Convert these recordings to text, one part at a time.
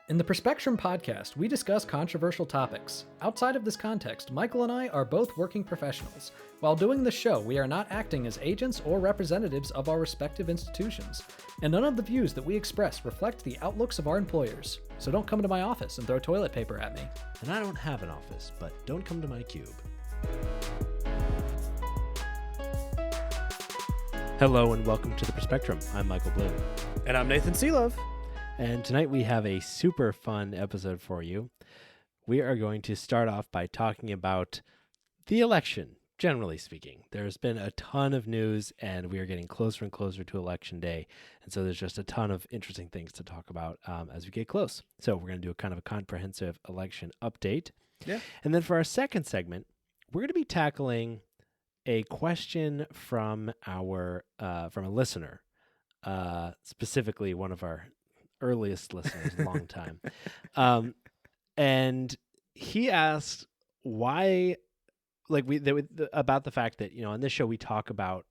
In the Perspectrum podcast, we discuss controversial topics. Outside of this context, Michael and I are both working professionals. While doing this show, we are not acting as agents or representatives of our respective institutions, and none of the views that we express reflect the outlooks of our employers. So don't come to my office and throw toilet paper at me. And I don't have an office, but don't come to my cube. Hello and welcome to the Perspectrum. I'm Michael Bloom. And I'm Nathan Seelove. And tonight we have a super fun episode for you. We are going to start off by talking about the election, generally speaking. There's been a ton of news and we are getting closer and closer to election day. And so there's just a ton of interesting things to talk about as we get close. So we're going to do a kind of a comprehensive election update. Yeah. And then for our second segment, we're going to be tackling a question from a listener, specifically one of our earliest listeners, long time. And he asked why, about the fact that, on this show we talk about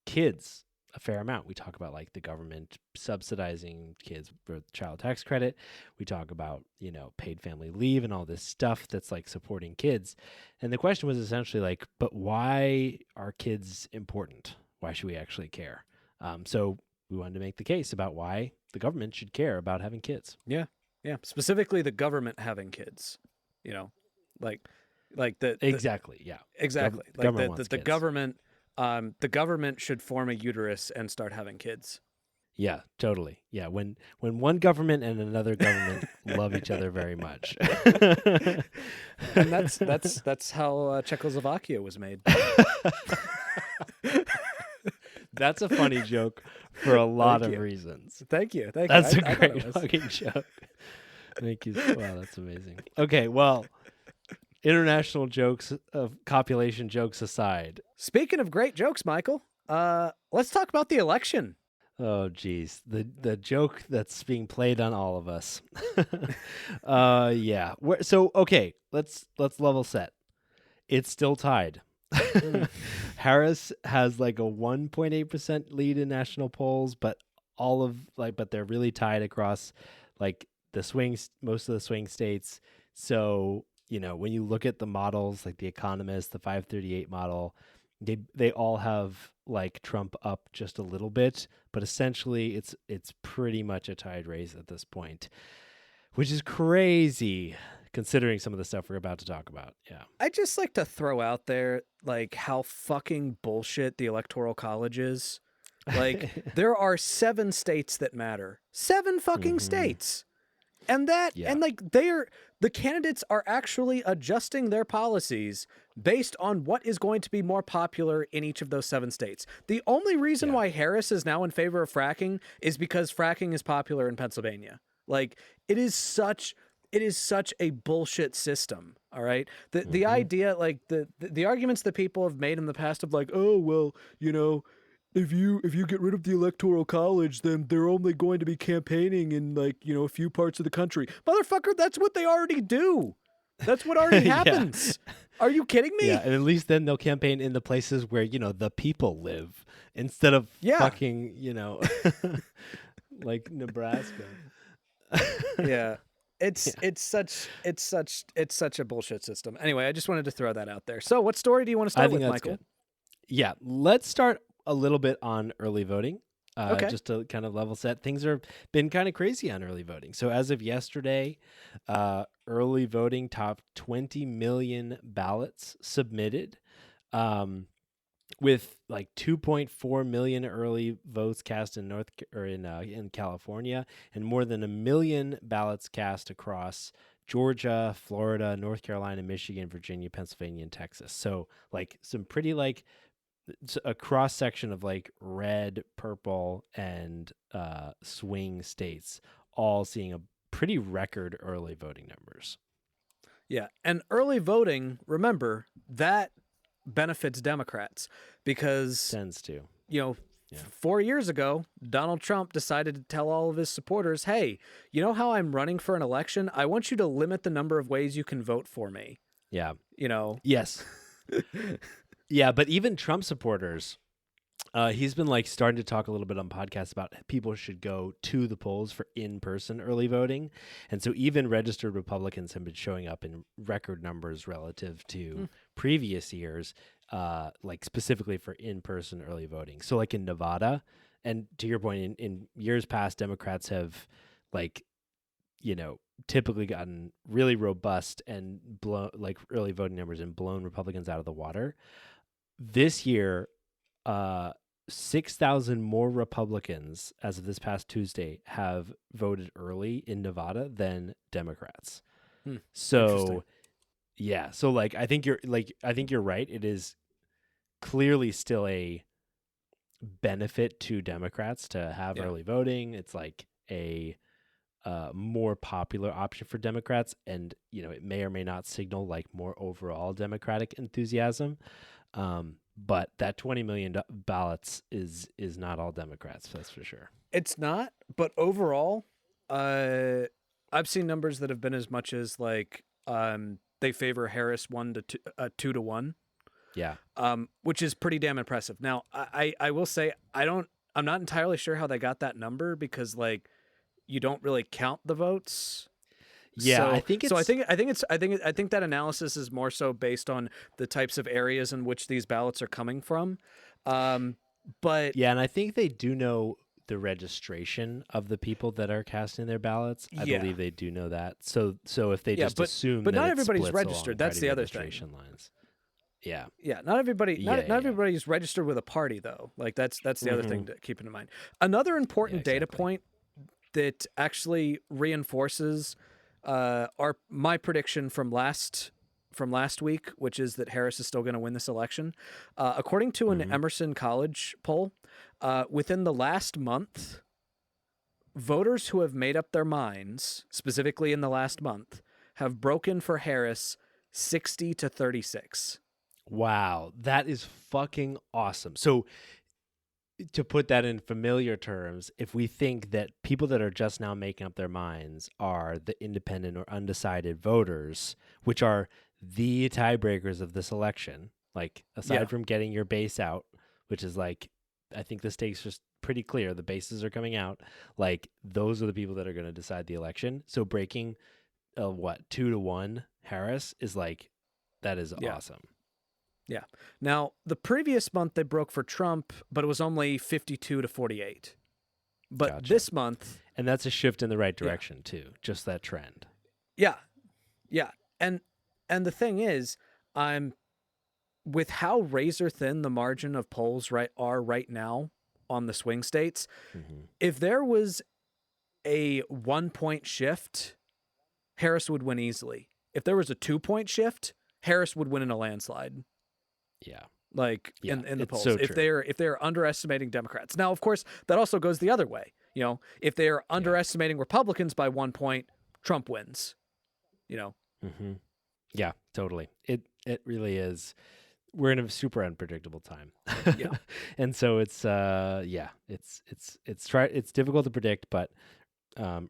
kids a fair amount. We talk about the government subsidizing kids for child tax credit. We talk about, paid family leave and all this stuff that's supporting kids. And the question was essentially but why are kids important? Why should we actually care? So we wanted to make the case about why the government should care about having kids. Yeah. Specifically the government having kids, Exactly. Yeah. Exactly. The government should form a uterus and start having kids. Yeah, totally. Yeah. When one government and another government love each other very much. And that's how Czechoslovakia was made. That's a funny joke for a lot of reasons. Thank you. That's a great fucking joke. Thank you. Wow, that's amazing. Okay, well, international jokes of copulation jokes aside. Speaking of great jokes, Michael, let's talk about the election. Oh, geez. The joke that's being played on all of us. Yeah. So, okay, let's level set. It's still tied. Harris has a 1.8% lead in national polls, but but they're really tied across the swings, most of the swing states. So, when you look at the models, The Economist, the 538 model, they all have Trump up just a little bit, but essentially it's pretty much a tied race at this point, which is crazy considering some of the stuff we're about to talk about. Yeah. I just like to throw out there how fucking bullshit the Electoral College is. There are 7 states that matter. 7 fucking states. And the candidates are actually adjusting their policies based on what is going to be more popular in each of those 7 states. The only reason why Harris is now in favor of fracking is because fracking is popular in Pennsylvania. It is such a bullshit system. All right. The idea, the arguments that people have made in the past of oh, well, if you get rid of the Electoral College, then they're only going to be campaigning in a few parts of the country. Motherfucker, that's what they already do. That's what already happens. Are you kidding me? Yeah, and at least then they'll campaign in the places where, the people live instead of fucking, Nebraska. Yeah. It's such a bullshit system. Anyway, I just wanted to throw that out there. So what story do you want to start with, Michael? Good. Yeah, let's start a little bit on early voting. Okay. Just to kind of level set. Things have been kind of crazy on early voting. So as of yesterday, early voting topped 20 million ballots submitted, with 2.4 million early votes cast in in California, and more than 1 million ballots cast across Georgia, Florida, North Carolina, Michigan, Virginia, Pennsylvania, and Texas. So some pretty a cross section of red, purple, and swing states, all seeing a pretty record early voting numbers. Yeah, and early voting, remember, that benefits Democrats because tends to. 4 years ago, Donald Trump decided to tell all of his supporters, hey, you know how I'm running for an election? I want you to limit the number of ways you can vote for me. Yeah. Yes. Yeah, but even Trump supporters He's been like starting to talk a little bit on podcasts about people should go to the polls for in-person early voting. And so even registered Republicans have been showing up in record numbers relative to previous years, like specifically for in-person early voting. So like in Nevada, and to your point, in years past, Democrats have like, typically gotten really robust and like early voting numbers and blown Republicans out of the water. This year, 6,000 more Republicans as of this past Tuesday have voted early in Nevada than Democrats. So, yeah. So like, I think you're right. It is clearly still a benefit to Democrats to have early voting. It's like a more popular option for Democrats, and it may or may not signal like more overall Democratic enthusiasm. But that 20 million ballots is not all Democrats, that's for sure. It's not, but overall, I've seen numbers that have been as much as like they favor Harris 2-1. Yeah. Which is pretty damn impressive. Now, I will say I'm not entirely sure how they got that number, because like you don't really count the votes. Yeah, so, I think I think that analysis is more so based on the types of areas in which these ballots are coming from. But yeah, and I think they do know the registration of the people that are casting their ballots. I believe they do know that. So if they just assume, but that not it everybody's splits registered. along That's the party other thing. registration lines. Yeah. Yeah, not everybody. Not Yeah. everybody's registered with a party though. Like that's the other thing to keep in mind. Another important data point that actually reinforces my prediction from last week, which is that Harris is still going to win this election. According to an Emerson College poll, within the last month, voters who have made up their minds, specifically in the last month, have broken for Harris 60-36. Wow, that is fucking awesome. So to put that in familiar terms, if we think that people that are just now making up their minds are the independent or undecided voters, which are the tiebreakers of this election, like aside from getting your base out, which is like, I think the stakes are pretty clear. The bases are coming out. Like those are the people that are going to decide the election. So breaking 2-1 Harris is like, that is awesome. Yeah. Now, the previous month they broke for Trump, but it was only 52-48. But this month... And that's a shift in the right direction, too. Just that trend. Yeah. Yeah. And the thing is, with how razor thin the margin of polls are right now on the swing states, if there was a 1-point shift, Harris would win easily. If there was a 2-point shift, Harris would win in a landslide. Yeah. In the polls, so if they're underestimating Democrats. Now, of course, that also goes the other way. If they're underestimating Republicans by 1 point, Trump wins. Yeah, totally. It really is. We're in a super unpredictable time. Yeah. And so it's it's difficult to predict, but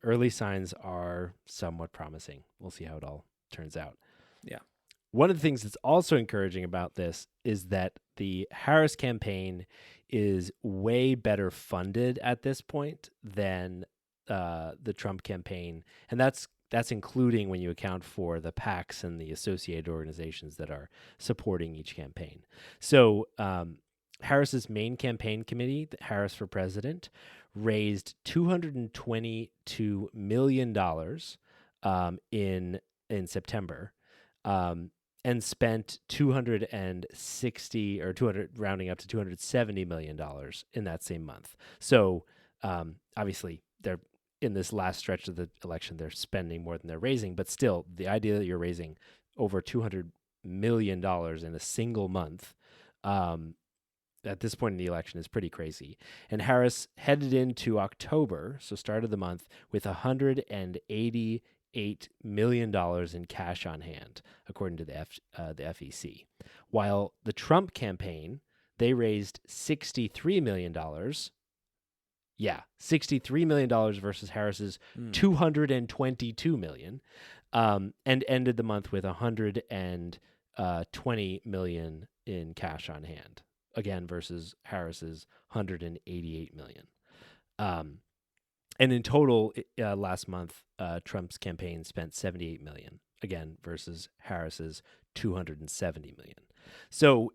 early signs are somewhat promising. We'll see how it all turns out. Yeah. One of the things that's also encouraging about this is that the Harris campaign is way better funded at this point than the Trump campaign. And that's including when you account for the PACs and the associated organizations that are supporting each campaign. So Harris's main campaign committee, Harris for President, raised $222 million in September. And spent rounding up to $270 million in that same month. So obviously, they're in this last stretch of the election, they're spending more than they're raising. But still, the idea that you're raising over $200 million in a single month at this point in the election is pretty crazy. And Harris headed into October, so started the month, with $188 million in cash on hand, according to the FEC. While the Trump campaign, they raised $63 million. Yeah, $63 million versus Harris's $222 million, and ended the month with $120 million in cash on hand. again versus Harris's 188 million. And in total, last month, Trump's campaign spent 78 million, again versus Harris's 270 million. So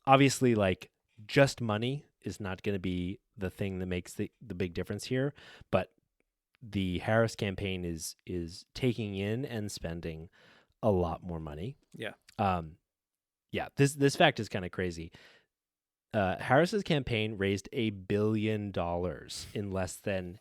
obviously, like, just money is not going to be the thing that makes the big difference here, but the Harris campaign is taking in and spending a lot more money. Yeah. Yeah, this fact is kind of crazy. Harris's campaign raised $1 billion in less than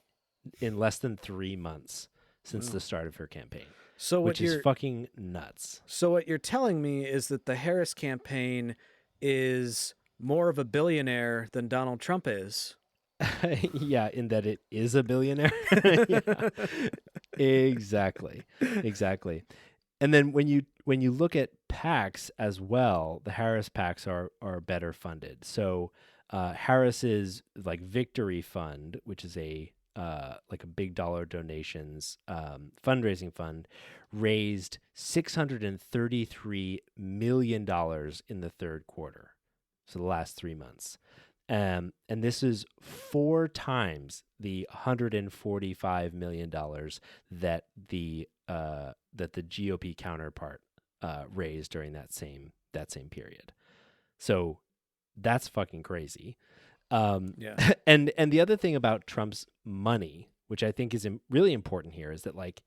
3 months since the start of her campaign, which is fucking nuts. So what you're telling me is that the Harris campaign is more of a billionaire than Donald Trump is. Yeah, in that it is a billionaire. Yeah. Exactly. And then when you look at PACs as well, the Harris PACs are better funded. So Harris's like Victory Fund, which is a like a big dollar donations fundraising fund, raised $633 million in the third quarter, so the last 3 months. And this is 4 times the $145 million that the GOP counterpart raised during that same period. So that's fucking crazy. Yeah. And the other thing about Trump's money, which I think is really important here, is that like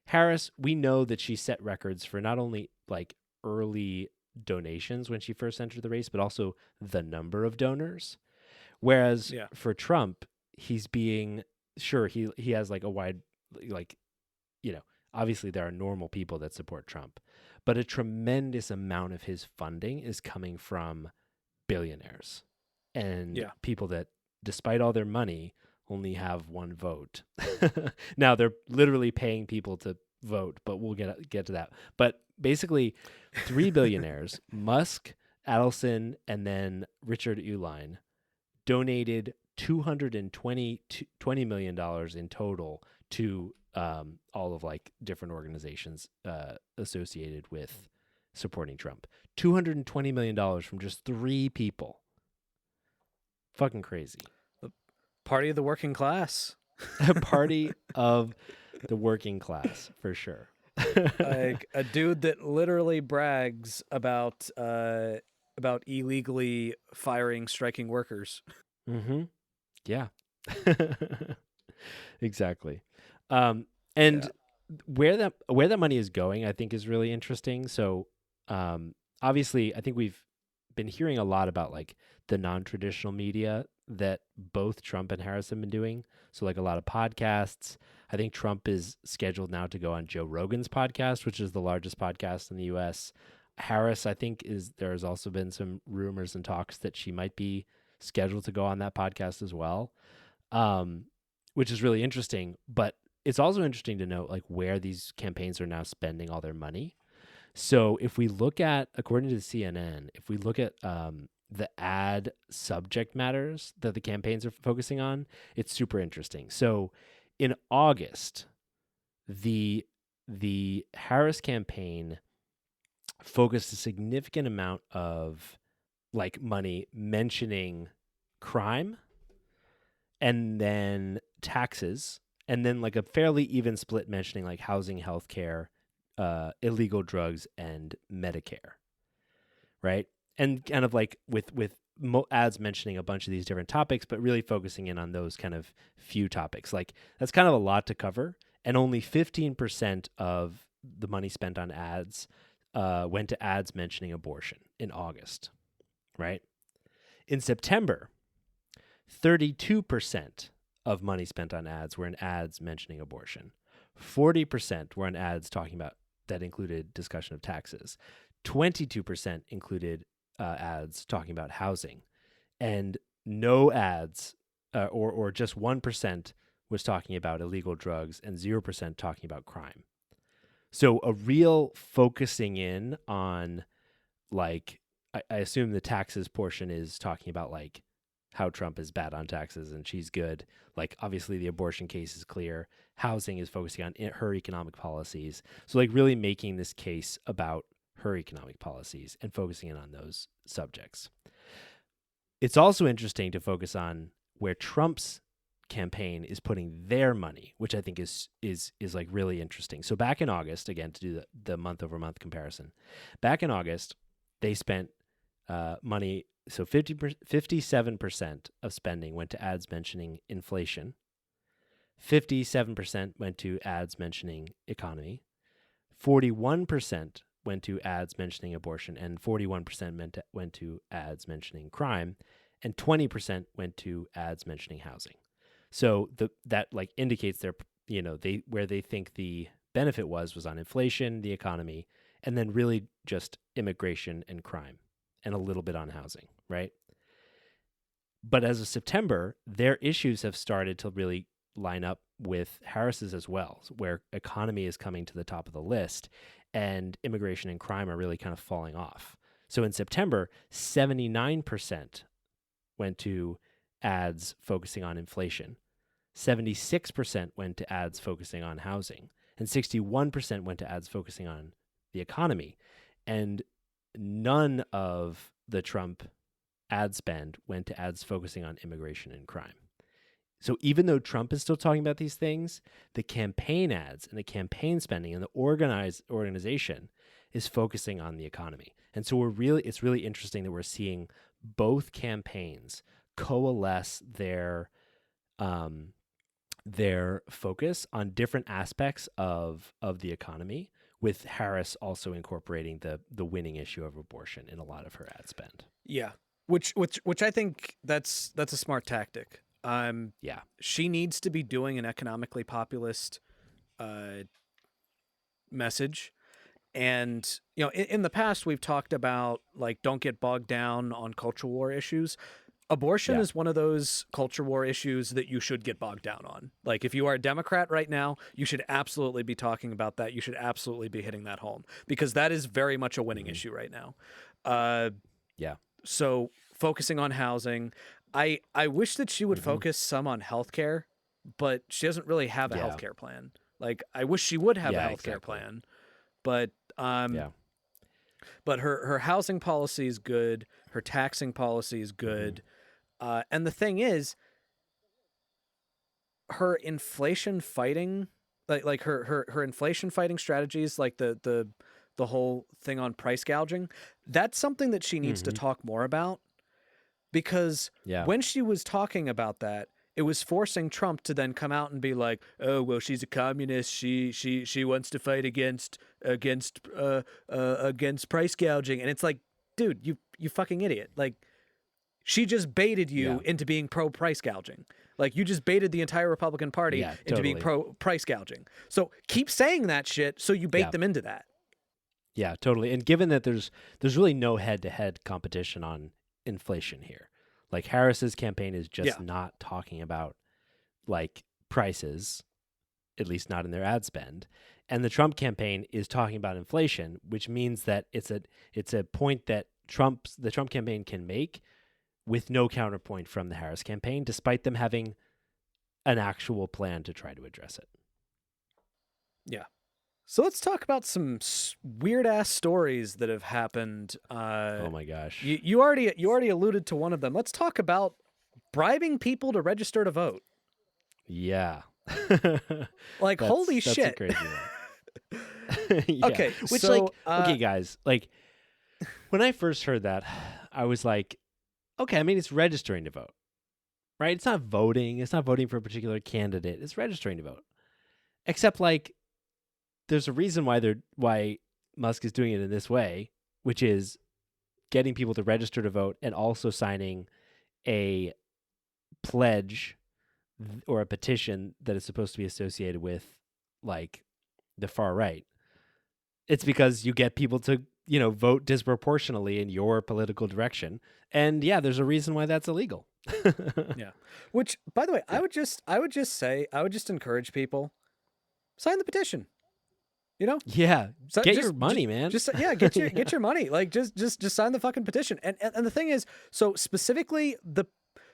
Harris, we know that she set records for not only like early donations when she first entered the race, but also the number of donors. Whereas for Trump, he's being he has like a wide, like, you know, obviously there are normal people that support Trump, but a tremendous amount of his funding is coming from billionaires and people that, despite all their money, only have one vote. Now they're literally paying people to vote, but we'll get to that. But basically, 3 billionaires, Musk, Adelson, and then Richard Uihlein, donated $220 million in total to all of like different organizations associated with supporting Trump. $220 million from just 3 people. Fucking crazy. Party of the working class. Party of the working class, for sure. Like a dude that literally brags about illegally firing striking workers. Mm-hmm. Yeah. Exactly. And where that money is going, I think, is really interesting. So obviously, I think we've been hearing a lot about like the non-traditional media that both Trump and Harris have been doing. So like a lot of podcasts. I think Trump is scheduled now to go on Joe Rogan's podcast, which is the largest podcast in the US. Harris, I think, there's also been some rumors and talks that she might be scheduled to go on that podcast as well, which is really interesting. But it's also interesting to note like where these campaigns are now spending all their money. So if we look at, according to CNN, if we look at the ad subject matters that the campaigns are focusing on, it's super interesting. So in August, the Harris campaign focused a significant amount of like money mentioning crime and then taxes, and then like a fairly even split mentioning like housing, healthcare, illegal drugs, and Medicare, right? And kind of like with ads mentioning a bunch of these different topics, but really focusing in on those kind of few topics. Like that's kind of a lot to cover, and only 15% of the money spent on ads went to ads mentioning abortion in August, right? In September, 32% of money spent on ads were in ads mentioning abortion. 40% were in ads talking about that included discussion of taxes. 22% included ads talking about housing, and no ads or just 1% was talking about illegal drugs, and 0% talking about crime. So a real focusing in on, like, I assume the taxes portion is talking about like how Trump is bad on taxes and she's good. Like obviously the abortion case is clear. Housing is focusing on her economic policies. So like really making this case about her economic policies and focusing in on those subjects. It's also interesting to focus on where Trump's campaign is putting their money, which I think is like really interesting. So back in August, again, to do the month over month comparison, back in August, they spent money. So 57% of spending went to ads mentioning inflation. 57% went to ads mentioning economy. 41% went to ads mentioning abortion, and 41% went to ads mentioning crime, and 20% went to ads mentioning housing. So that like indicates their, where they think the benefit was on inflation, the economy, and then really just immigration and crime, and a little bit on housing, right? But as of September, their issues have started to really line up with Harris's as well, where economy is coming to the top of the list and immigration and crime are really kind of falling off. So in September, 79% went to ads focusing on inflation, 76% went to ads focusing on housing, and 61% went to ads focusing on the economy. And none of the Trump ad spend went to ads focusing on immigration and crime. So even though Trump is still talking about these things, the campaign ads and the campaign spending and the organization is focusing on the economy. And so it's really interesting that we're seeing both campaigns coalesce their focus on different aspects of the economy, with Harris also incorporating the winning issue of abortion in a lot of her ad spend. Yeah. Which I think that's a smart tactic. Yeah. She needs to be doing an economically populist message. And, in the past, we've talked about, like, don't get bogged down on culture war issues. Abortion is one of those culture war issues that you should get bogged down on. Like, if you are a Democrat right now, you should absolutely be talking about that. You should absolutely be hitting that home, because that is very much a winning issue right now. So focusing on housing, I wish that she would focus some on healthcare, but she doesn't really have a healthcare plan. Like, I wish she would have a healthcare plan, but but her housing policy is good, her taxing policy is good, and the thing is, her inflation fighting, like her inflation fighting strategies, like the whole thing on price gouging, that's something that she needs to talk more about. Because when she was talking about that, it was forcing Trump to then come out and be like, "Oh, well, she's a communist. She wants to fight against price gouging." And it's like, dude, you fucking idiot! Like, she just baited you into being pro price gouging. Like, you just baited the entire Republican Party into being pro price gouging. So keep saying that shit so you bait them into that. Yeah, totally. And given that there's really no head-to-head competition on inflation here. Like, Harris's campaign is just not talking about, like, prices, at least not in their ad spend. And the Trump campaign is talking about inflation, which means that it's a point that the Trump campaign can make with no counterpoint from the Harris campaign, despite them having an actual plan to try to address it. Yeah. So let's talk about some weird ass stories that have happened. Oh my gosh! You already alluded to one of them. Let's talk about bribing people to register to vote. Yeah. Like, holy shit! That's a crazy one. Okay, which, so, like, okay, guys, like, when I first heard that, I was like, okay, I mean, it's registering to vote, right? It's not voting. It's not voting for a particular candidate. It's registering to vote. Except, like, there's a reason why Musk is doing it in this way, which is getting people to register to vote and also signing a pledge or a petition that is supposed to be associated with, like, the far right. It's because you get people to, vote disproportionately in your political direction. And there's a reason why that's illegal. Yeah. Which, by the way, I would just encourage people, sign the petition. Yeah, get your money, man. Get your money. Like, just sign the fucking petition. And the thing is, so specifically,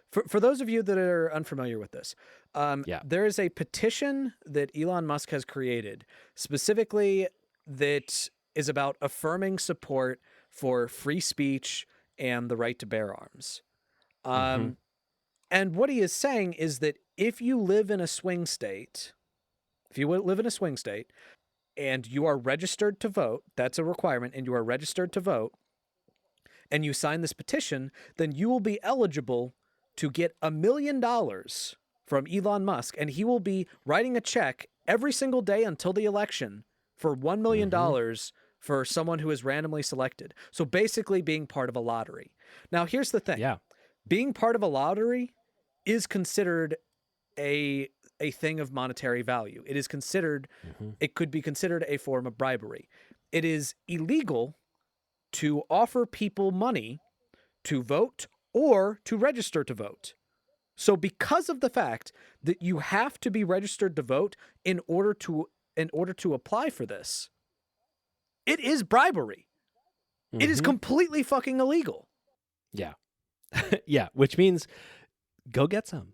for those of you that are unfamiliar with this, there is a petition that Elon Musk has created specifically that is about affirming support for free speech and the right to bear arms. Um, And what he is saying is that if you live in a swing state, and you are registered to vote, that's a requirement, and you are registered to vote, and you sign this petition, then you will be eligible to get $1 million from Elon Musk, and he will be writing a check every single day until the election for $1 million for someone who is randomly selected. So basically being part of a lottery. Now, here's the thing. Yeah. Being part of a lottery is considered a thing of monetary value. It is considered, it could be considered a form of bribery. It is illegal to offer people money to vote or to register to vote. So because of the fact that you have to be registered to vote in order to apply for this, it is bribery. It is completely fucking illegal. Yeah. Yeah, which means go get some.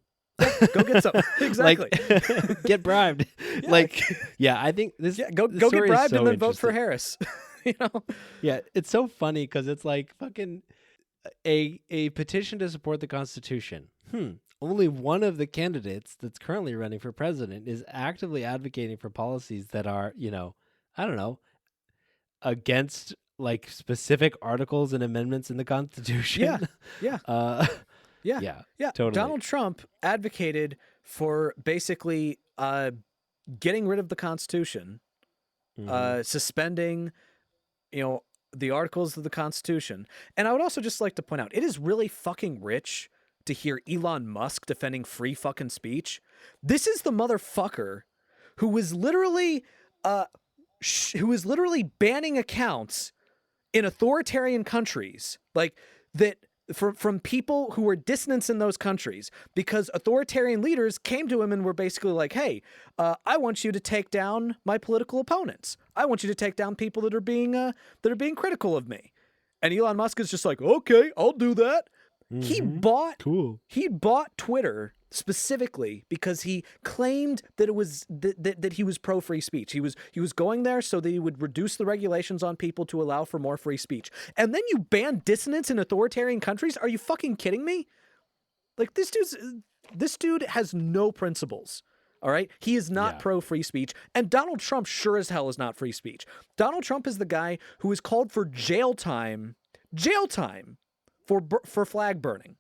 Go get some. Exactly. Like, get bribed. Yeah. Like, yeah, I think this. Yeah, go this get story is bribed so and then vote for interesting. Harris. You know? Yeah, it's so funny because it's like fucking a petition to support the Constitution. Only one of the candidates that's currently running for president is actively advocating for policies that are, I don't know, against like specific articles and amendments in the Constitution. Yeah. Yeah, totally. Donald Trump advocated for basically getting rid of the Constitution, suspending, the articles of the Constitution. And I would also just like to point out, it is really fucking rich to hear Elon Musk defending free fucking speech. This is the motherfucker who was literally banning accounts in authoritarian countries, like that, from people who were dissidents in those countries, because authoritarian leaders came to him and were basically like, hey, I want you to take down my political opponents. I want you to take down people that are being critical of me. And Elon Musk is just like, okay, I'll do that. He bought Twitter specifically because he claimed that it was that he was pro free speech. He was going there so that he would reduce the regulations on people to allow for more free speech. And then you ban dissidents in authoritarian countries? Are you fucking kidding me? Like, this dude has no principles. All right? He is not pro free speech, and Donald Trump sure as hell is not free speech. Donald Trump is the guy who has called for jail time for flag burning.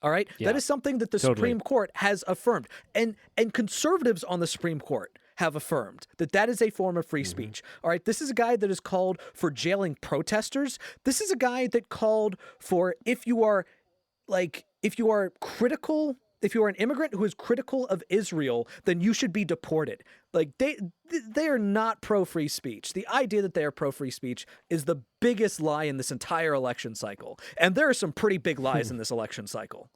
All right? Yeah, that is something that the Supreme Court has affirmed. And conservatives on the Supreme Court have affirmed that is a form of free speech. All right? This is a guy that has called for jailing protesters. This is a guy that called for, if you are an immigrant who is critical of Israel, then you should be deported. Like, they are not pro free speech. The idea that they are pro free speech is the biggest lie in this entire election cycle. And there are some pretty big lies in this election cycle.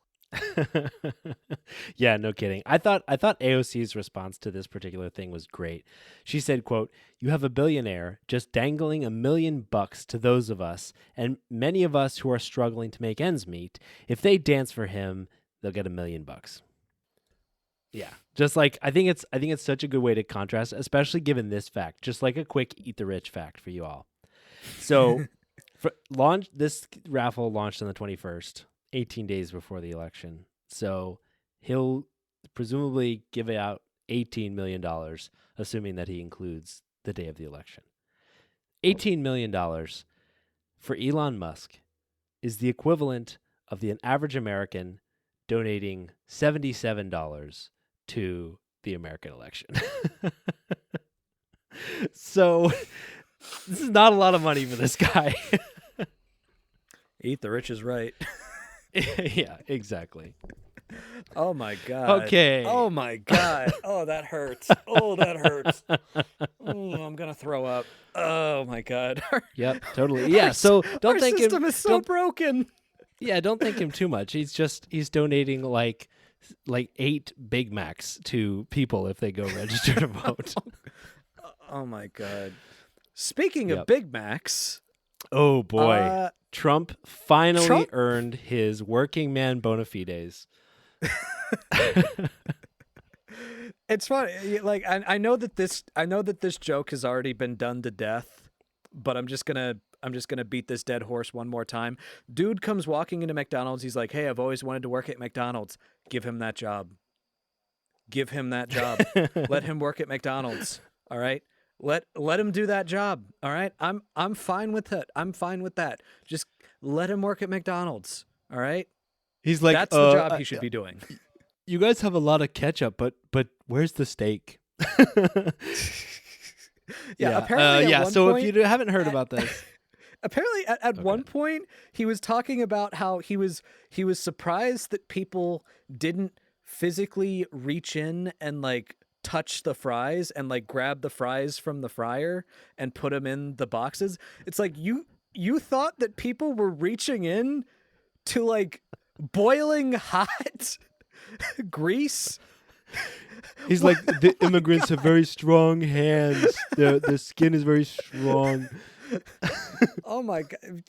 Yeah, no kidding. I thought AOC's response to this particular thing was great. She said, quote, "You have a billionaire just dangling $1 million to those of us, and many of us who are struggling to make ends meet. If they dance for him, they'll get $1 million." Yeah, just like I think it's such a good way to contrast, especially given this fact. Just like a quick eat the rich fact for you all. So, this raffle launched on the 21st, 18 days before the election. So he'll presumably give out $18 million, assuming that he includes the day of the election. $18 million for Elon Musk is the equivalent of an average American donating $77 to the American election. So this is not a lot of money for this guy. Eat the rich is right. Yeah, exactly. Oh my God. Okay. Oh my God. Oh, that hurts. Oh, that hurts. Oh, I'm gonna throw up. Oh my God. Yep, totally. Yeah. So don't our think system him. is so broken. Yeah, don't think him too much. He's donating like 8 Big Macs to people if they go register to vote. Oh my God. Speaking of Big Macs. Oh boy. Trump finally earned his working man bona fides. It's funny. I know that this joke has already been done to death, but I'm just gonna I'm just gonna beat this dead horse one more time. Dude comes walking into McDonald's. He's like, "Hey, I've always wanted to work at McDonald's. Give him that job. Give him that job. Let him work at McDonald's. All right. Let him do that job. All right. I'm fine with it. I'm fine with that. Just let him work at McDonald's. All right. He's like, That's the job he should be doing. You guys have a lot of ketchup, but where's the steak? Apparently, at one so point, if you haven't heard about this, apparently at one point he was talking about how he was surprised that people didn't physically reach in and like touch the fries and like grab the fries from the fryer and put them in the boxes. It's like you thought that people were reaching in to like boiling hot grease. he's like, the immigrants have very strong hands. Their skin is very strong. Oh my god.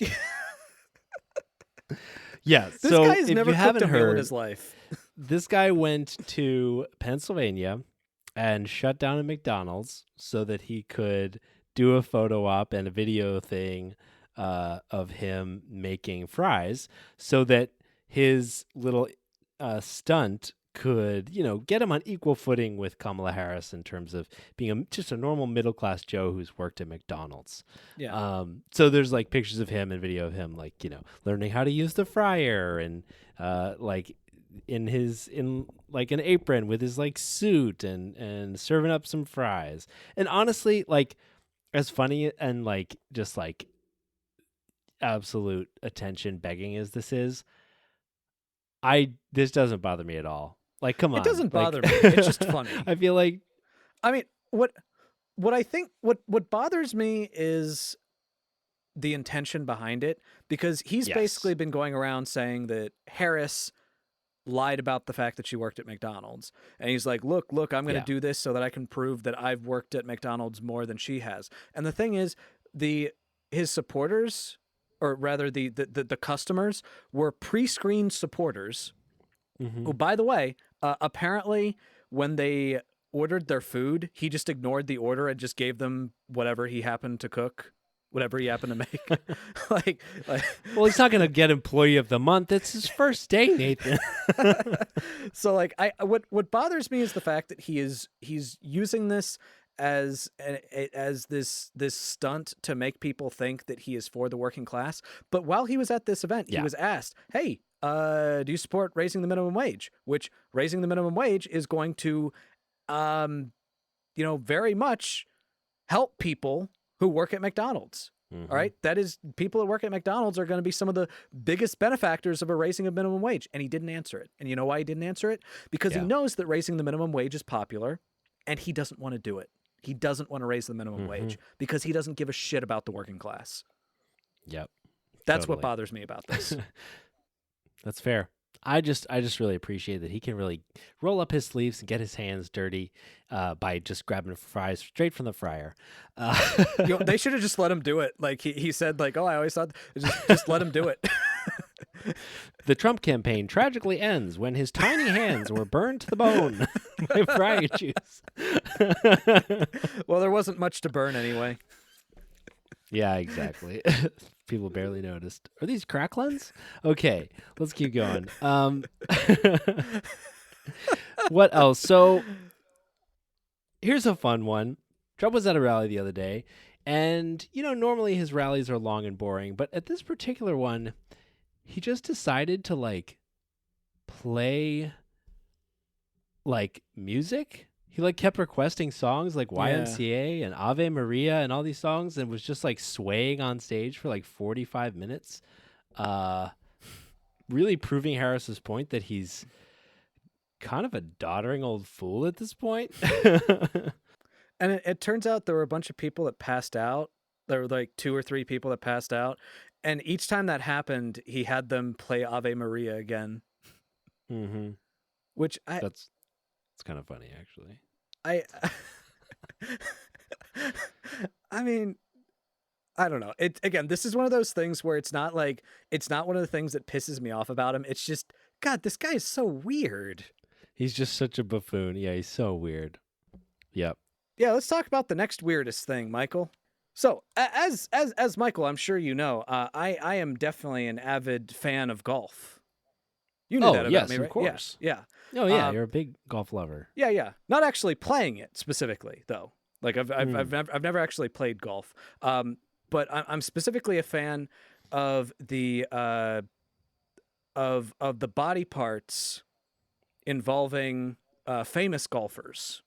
Yeah. This so guy has if never you cooked haven't a meal in heard, his life. this guy went to Pennsylvania and shut down a McDonald's so that he could do a photo op and a video thing of him making fries, so that his little stunt could, get him on equal footing with Kamala Harris in terms of being just a normal middle-class Joe who's worked at McDonald's. Yeah. So there's like pictures of him and video of him, like, learning how to use the fryer and like in like an apron with his like suit and serving up some fries. And honestly, like, as funny and like just like absolute attention begging as this is, this doesn't bother me at all. Like, come on. It doesn't like, bother me. It's just funny. I feel like, I mean, what I think what bothers me is the intention behind it, because he's Yes. basically been going around saying that Harris lied about the fact that she worked at McDonald's. And he's like, look, I'm going to Yeah. do this so that I can prove that I've worked at McDonald's more than she has. And the thing is, his supporters, or rather the customers, were pre-screened supporters who, by the way, apparently when they ordered their food, he just ignored the order and just gave them whatever he happened to cook, whatever he happened to make. like well, he's not going to get employee of the month. It's his first day, Nathan. So like what bothers me is the fact that he's using this as this stunt to make people think that he is for the working class. But while he was at this event, he was asked, "Hey, do you support raising the minimum wage?" Which raising the minimum wage is going to, very much help people who work at McDonald's. Mm-hmm. All right. That is, people that work at McDonald's are going to be some of the biggest benefactors of a raising of minimum wage. And he didn't answer it. And you know why he didn't answer it? Because he knows that raising the minimum wage is popular and he doesn't want to do it. He doesn't want to raise the minimum wage because he doesn't give a shit about the working class. Yep. That's what bothers me about this. That's fair. I just really appreciate that he can really roll up his sleeves and get his hands dirty by just grabbing fries straight from the fryer. They should have just let him do it. Like he said, like, "Oh, I always thought just let him do it." The Trump campaign tragically ends when his tiny hands were burned to the bone by fryer juice. Well, there wasn't much to burn anyway. Yeah, exactly. People barely noticed. Are these cracklins? Okay, let's keep going. What else? So here's a fun one. Trump was at a rally the other day, and normally his rallies are long and boring, but at this particular one, he just decided to like play like music. He like kept requesting songs like YMCA and Ave Maria and all these songs, and was just like swaying on stage for like 45 minutes. Really proving Harris's point that he's kind of a doddering old fool at this point. And it turns out there were a bunch of people that passed out. There were like 2 or 3 people that passed out. And each time that happened, he had them play Ave Maria again. Mm-hmm. Which it's kind of funny, actually. I mean, I don't know. This is one of those things where it's not one of the things that pisses me off about him. It's just, God, this guy is so weird. He's just such a buffoon. Yeah, he's so weird. Yep. Yeah, let's talk about the next weirdest thing, Michael. So as Michael, I'm sure you know, I am definitely an avid fan of golf. You knew Oh, that about yes, me, of right? course. Yeah. Oh yeah, Um, you're a big golf lover. yeah. Not actually playing it specifically, though. Like Mm. I've never actually played golf. But I'm specifically a fan of the of the body parts involving famous golfers.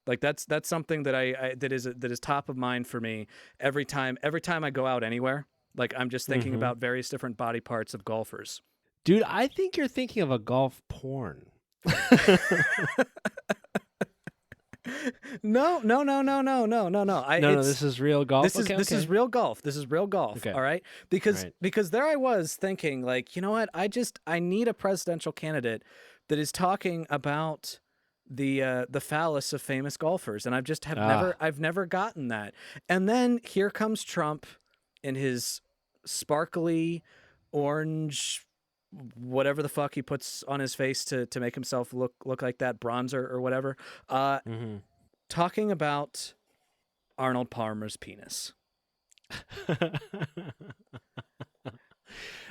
Like that's something that that is top of mind for me every time I go out anywhere. Like I'm just thinking Hmm. about various different body parts of golfers. Dude, I think you're thinking of a golf porn. No. No, this is real golf. Okay, This is okay. real golf. This is real golf. Okay. All right. All right. Because there I was thinking, like, you know what? I need a presidential candidate that is talking about the phallus of famous golfers, and Ah. I've never gotten that. And then here comes Trump in his sparkly orange whatever the fuck he puts on his face to make himself look like that, bronzer or whatever, Hmm. talking about Arnold Palmer's penis.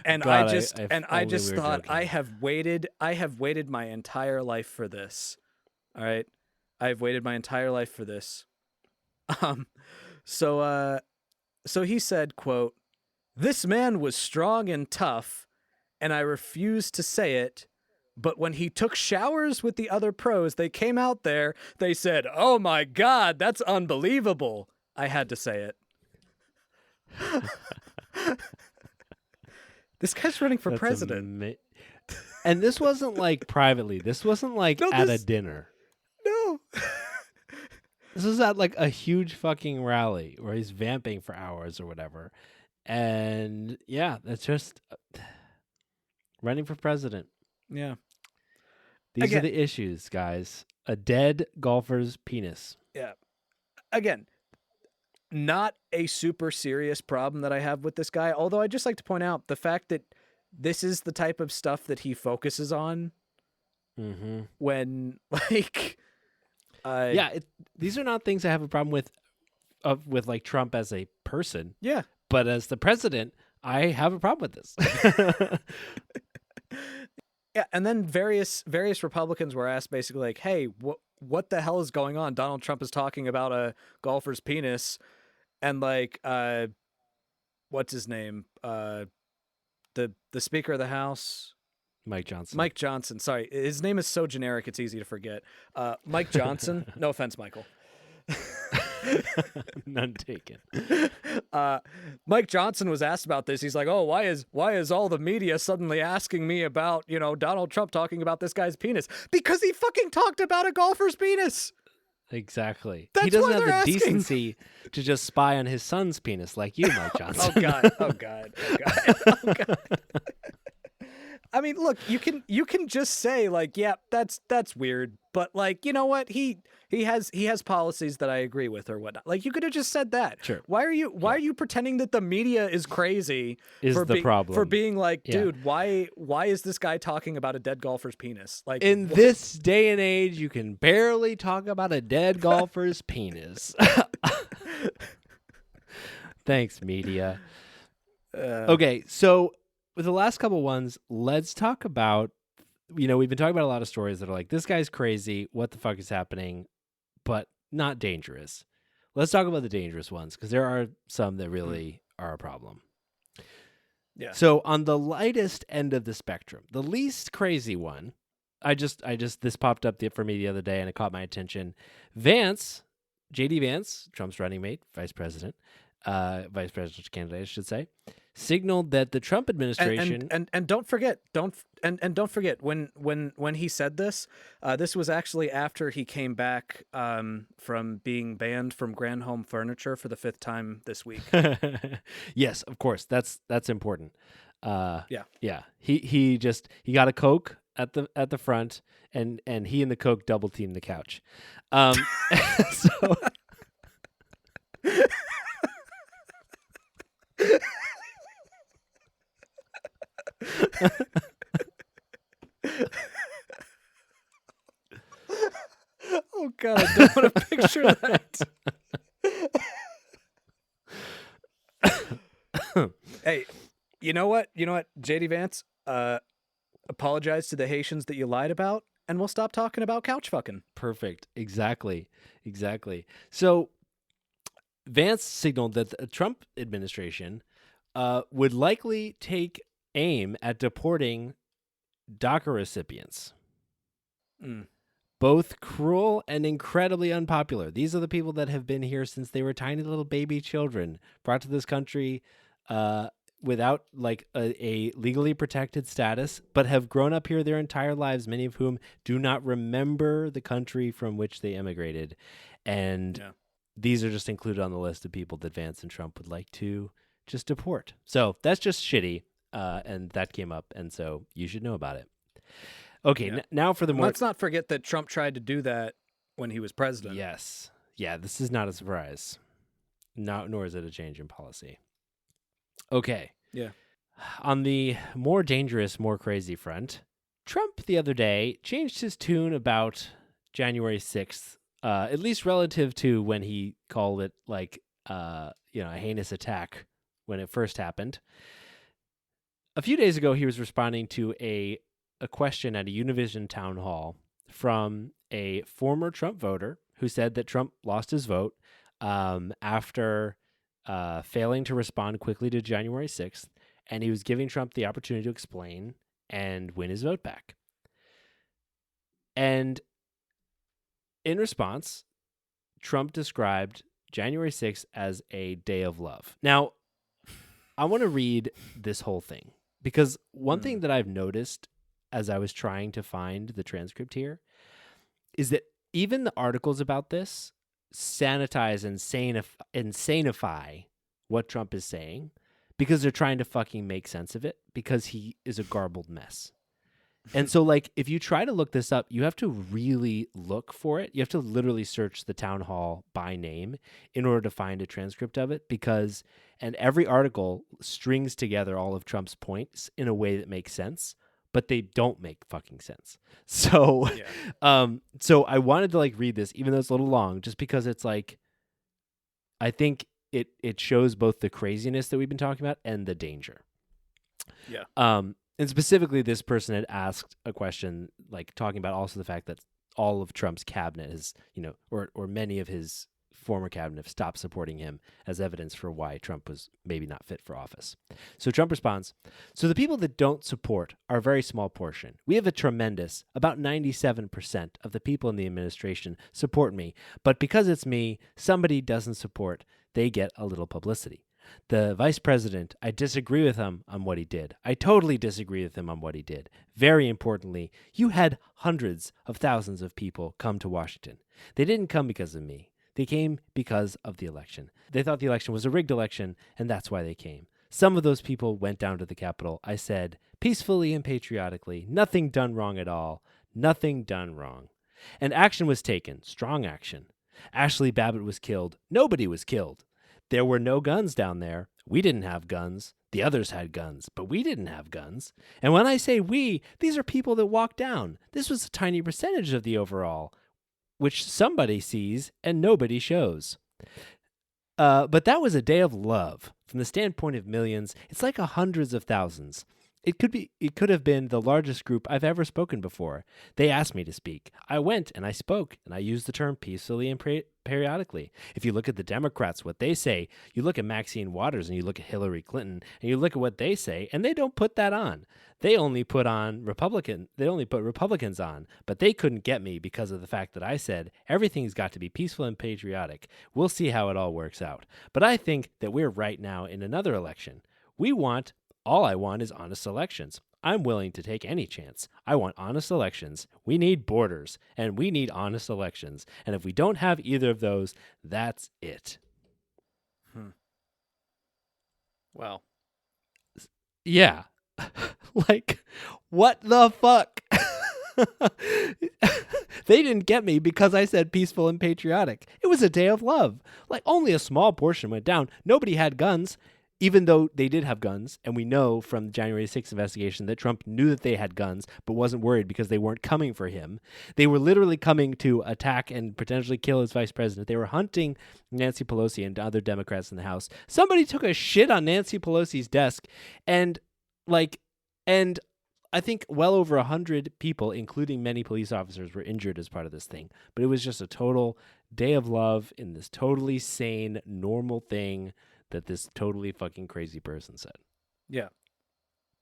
And God, I only just we were thought joking. I have waited my entire life for this. All right. I've waited my entire life for this. Um so so he said, quote, "This man was strong and tough, and I refused to say it, but when he took showers with the other pros, they came out there, they said, 'Oh my god, that's unbelievable.' I had to say it." This guy's running for That's president. And this wasn't like privately. This wasn't like No, at a dinner. No. This was at like a huge fucking rally where he's vamping for hours or whatever. And yeah, that's just running for president. Yeah. These are Again, the issues, guys. A dead golfer's penis. yeah. Again, not a super serious problem that I have with this guy, although I'd just like to point out the fact that this is the type of stuff that he focuses on Mm-hmm. when, like, Yeah, these are not things I have a problem with like Trump as a person, yeah. but as the president, I have a problem with this. Yeah, and then various Republicans were asked basically like, "Hey, what the hell is going on? Donald Trump is talking about a golfer's penis," and like, what's his name? The Speaker of the House, Mike Johnson. Mike Johnson. Sorry, his name is so generic it's easy to forget. Mike Johnson. No offense, Michael. None taken. Mike Johnson was asked about this. He's like, "Oh, why is all the media suddenly asking me about, you know, Donald Trump talking about this guy's penis?" Because he fucking talked about a golfer's penis. Exactly. That's he doesn't why have they're the asking. decency to just spy on his son's penis like you, Mike Johnson. Oh God. Oh God. Oh God. Oh God. I mean, look, you can just say like, yeah, that's weird, but like, you know what? He has policies that I agree with or whatnot. Like, you could have just said that. Sure. Why are you pretending that the media is crazy Is for the problem. for being like, Yeah. dude, why is this guy talking about a dead golfer's penis? Like, In this day and age, you can barely talk about a dead golfer's penis. Thanks, media. Okay, so with the last couple ones, let's talk about, we've been talking about a lot of stories that are like, this guy's crazy, what the fuck is happening, but not dangerous. Let's talk about the dangerous ones, because there are some that really are a problem. Yeah. So on the lightest end of the spectrum, the least crazy one, this popped up for me the other day and it caught my attention. JD Vance, Trump's running mate, vice presidential candidate, I should say, signaled that the Trump administration and don't forget when he said this, this was actually after he came back from being banned from Grand Home Furniture for the 5th time this week. Yes, of course, that's important. Yeah. He got a Coke at the front, and he and the Coke double teamed the couch. So. Oh God, I don't want to picture that. Hey, you know what? JD Vance, apologize to the Haitians that you lied about, and we'll stop talking about couch fucking. Perfect. Exactly. So Vance signaled that the Trump administration would likely take aim at deporting DACA recipients. Mm. Both cruel and incredibly unpopular. These are the people that have been here since they were tiny little baby children, brought to this country without like a legally protected status, but have grown up here their entire lives, many of whom do not remember the country from which they immigrated. And these are just included on the list of people that Vance and Trump would like to just deport. So that's just shitty. And that came up, and so you should know about it. Okay, now for the more... Let's not forget that Trump tried to do that when he was president. Yes. Yeah, this is not a surprise. Nor is it a change in policy. Okay. Yeah. On the more dangerous, more crazy front, Trump the other day changed his tune about January 6th, at least relative to when he called it like, a heinous attack when it first happened. A few days ago, he was responding to a question at a Univision town hall from a former Trump voter who said that Trump lost his vote after failing to respond quickly to January 6th, and he was giving Trump the opportunity to explain and win his vote back. And in response, Trump described January 6th as a day of love. Now, I want to read this whole thing because one thing that I've noticed as I was trying to find the transcript here is that even the articles about this sanitize and insanify what Trump is saying because they're trying to fucking make sense of it because he is a garbled mess. And so, like, if you try to look this up, you have to really look for it. You have to literally search the town hall by name in order to find a transcript of it and every article strings together all of Trump's points in a way that makes sense, but they don't make fucking sense. So, so I wanted to like read this, even though it's a little long, just because it's like, I think it shows both the craziness that we've been talking about and the danger. Yeah. And specifically, this person had asked a question, like talking about also the fact that all of Trump's cabinet has, or many of his former cabinet have stopped supporting him as evidence for why Trump was maybe not fit for office. So Trump responds, so the people that don't support are a very small portion. We have a tremendous, about 97% of the people in the administration support me. But because it's me, somebody doesn't support, they get a little publicity. The vice president, I disagree with him on what he did. I totally disagree with him on what he did. Very importantly, you had hundreds of thousands of people come to Washington. They didn't come because of me. They came because of the election. They thought the election was a rigged election, and that's why they came. Some of those people went down to the Capitol. I said, peacefully and patriotically, nothing done wrong at all. Nothing done wrong. And action was taken, strong action. Ashley Babbitt was killed. Nobody was killed. There were no guns down there. We didn't have guns. The others had guns, but we didn't have guns. And when I say we, these are people that walked down. This was a tiny percentage of the overall, which somebody sees and nobody shows. But that was a day of love. From the standpoint of millions, it's like hundreds of thousands. It could have been the largest group I've ever spoken before. They asked me to speak. I went and I spoke, and I used the term peacefully and periodically. If you look at the Democrats, what they say, you look at Maxine Waters and you look at Hillary Clinton, and you look at what they say, and they don't put that on. They only put Republicans on, but they couldn't get me because of the fact that I said everything's got to be peaceful and patriotic. We'll see how it all works out. But I think that we're right now in another election. All I want is honest elections. I'm willing to take any chance. I want honest elections. We need borders, and we need honest elections. And if we don't have either of those, that's it. Wow. Yeah. Like, what the fuck? They didn't get me because I said peaceful and patriotic. It was a day of love. Like, only a small portion went down. Nobody had guns. even though they did have guns, and we know from the January 6th investigation that Trump knew that they had guns, but wasn't worried because they weren't coming for him. They were literally coming to attack and potentially kill his vice president. They were hunting Nancy Pelosi and other Democrats in the House. Somebody took a shit on Nancy Pelosi's desk, and I think well over 100 people, including many police officers, were injured as part of this thing. But it was just a total day of love in this totally sane, normal thing that this totally fucking crazy person said. Yeah.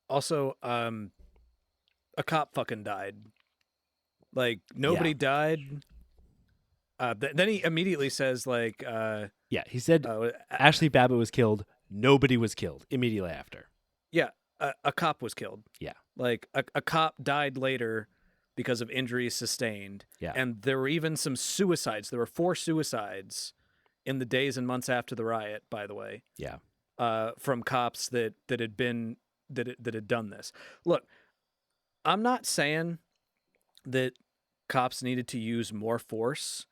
Also, a cop fucking died. Like, nobody died. Then he immediately says, like... he said Ashley Babbitt was killed. Nobody was killed immediately after. Yeah, a cop was killed. Yeah. Like, a cop died later because of injuries sustained. Yeah. And there were even some suicides. There were 4 suicides in the days and months after the riot, by the way. Yeah. From cops that had done this. Look, I'm not saying that cops needed to use more force,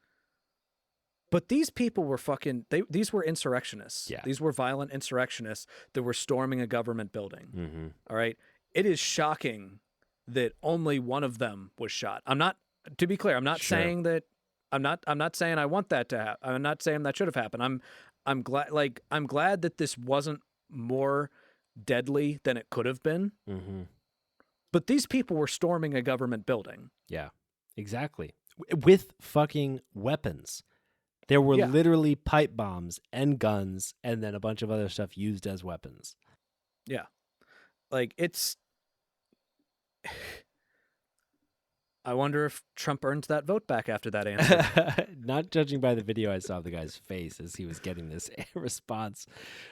but these people were these were insurrectionists. Yeah. These were violent insurrectionists that were storming a government building. Mm-hmm. All right. It is shocking that only one of them was shot. To be clear, I'm not saying that I'm not saying I want that to happen. I'm not saying that should have happened. I'm glad that this wasn't more deadly than it could have been. Mm-hmm. But these people were storming a government building. Yeah, exactly. With fucking weapons. There were literally pipe bombs and guns and then a bunch of other stuff used as weapons. Yeah. Like, it's... I wonder if Trump earned that vote back after that answer. Not judging by the video I saw of the guy's face as he was getting this response,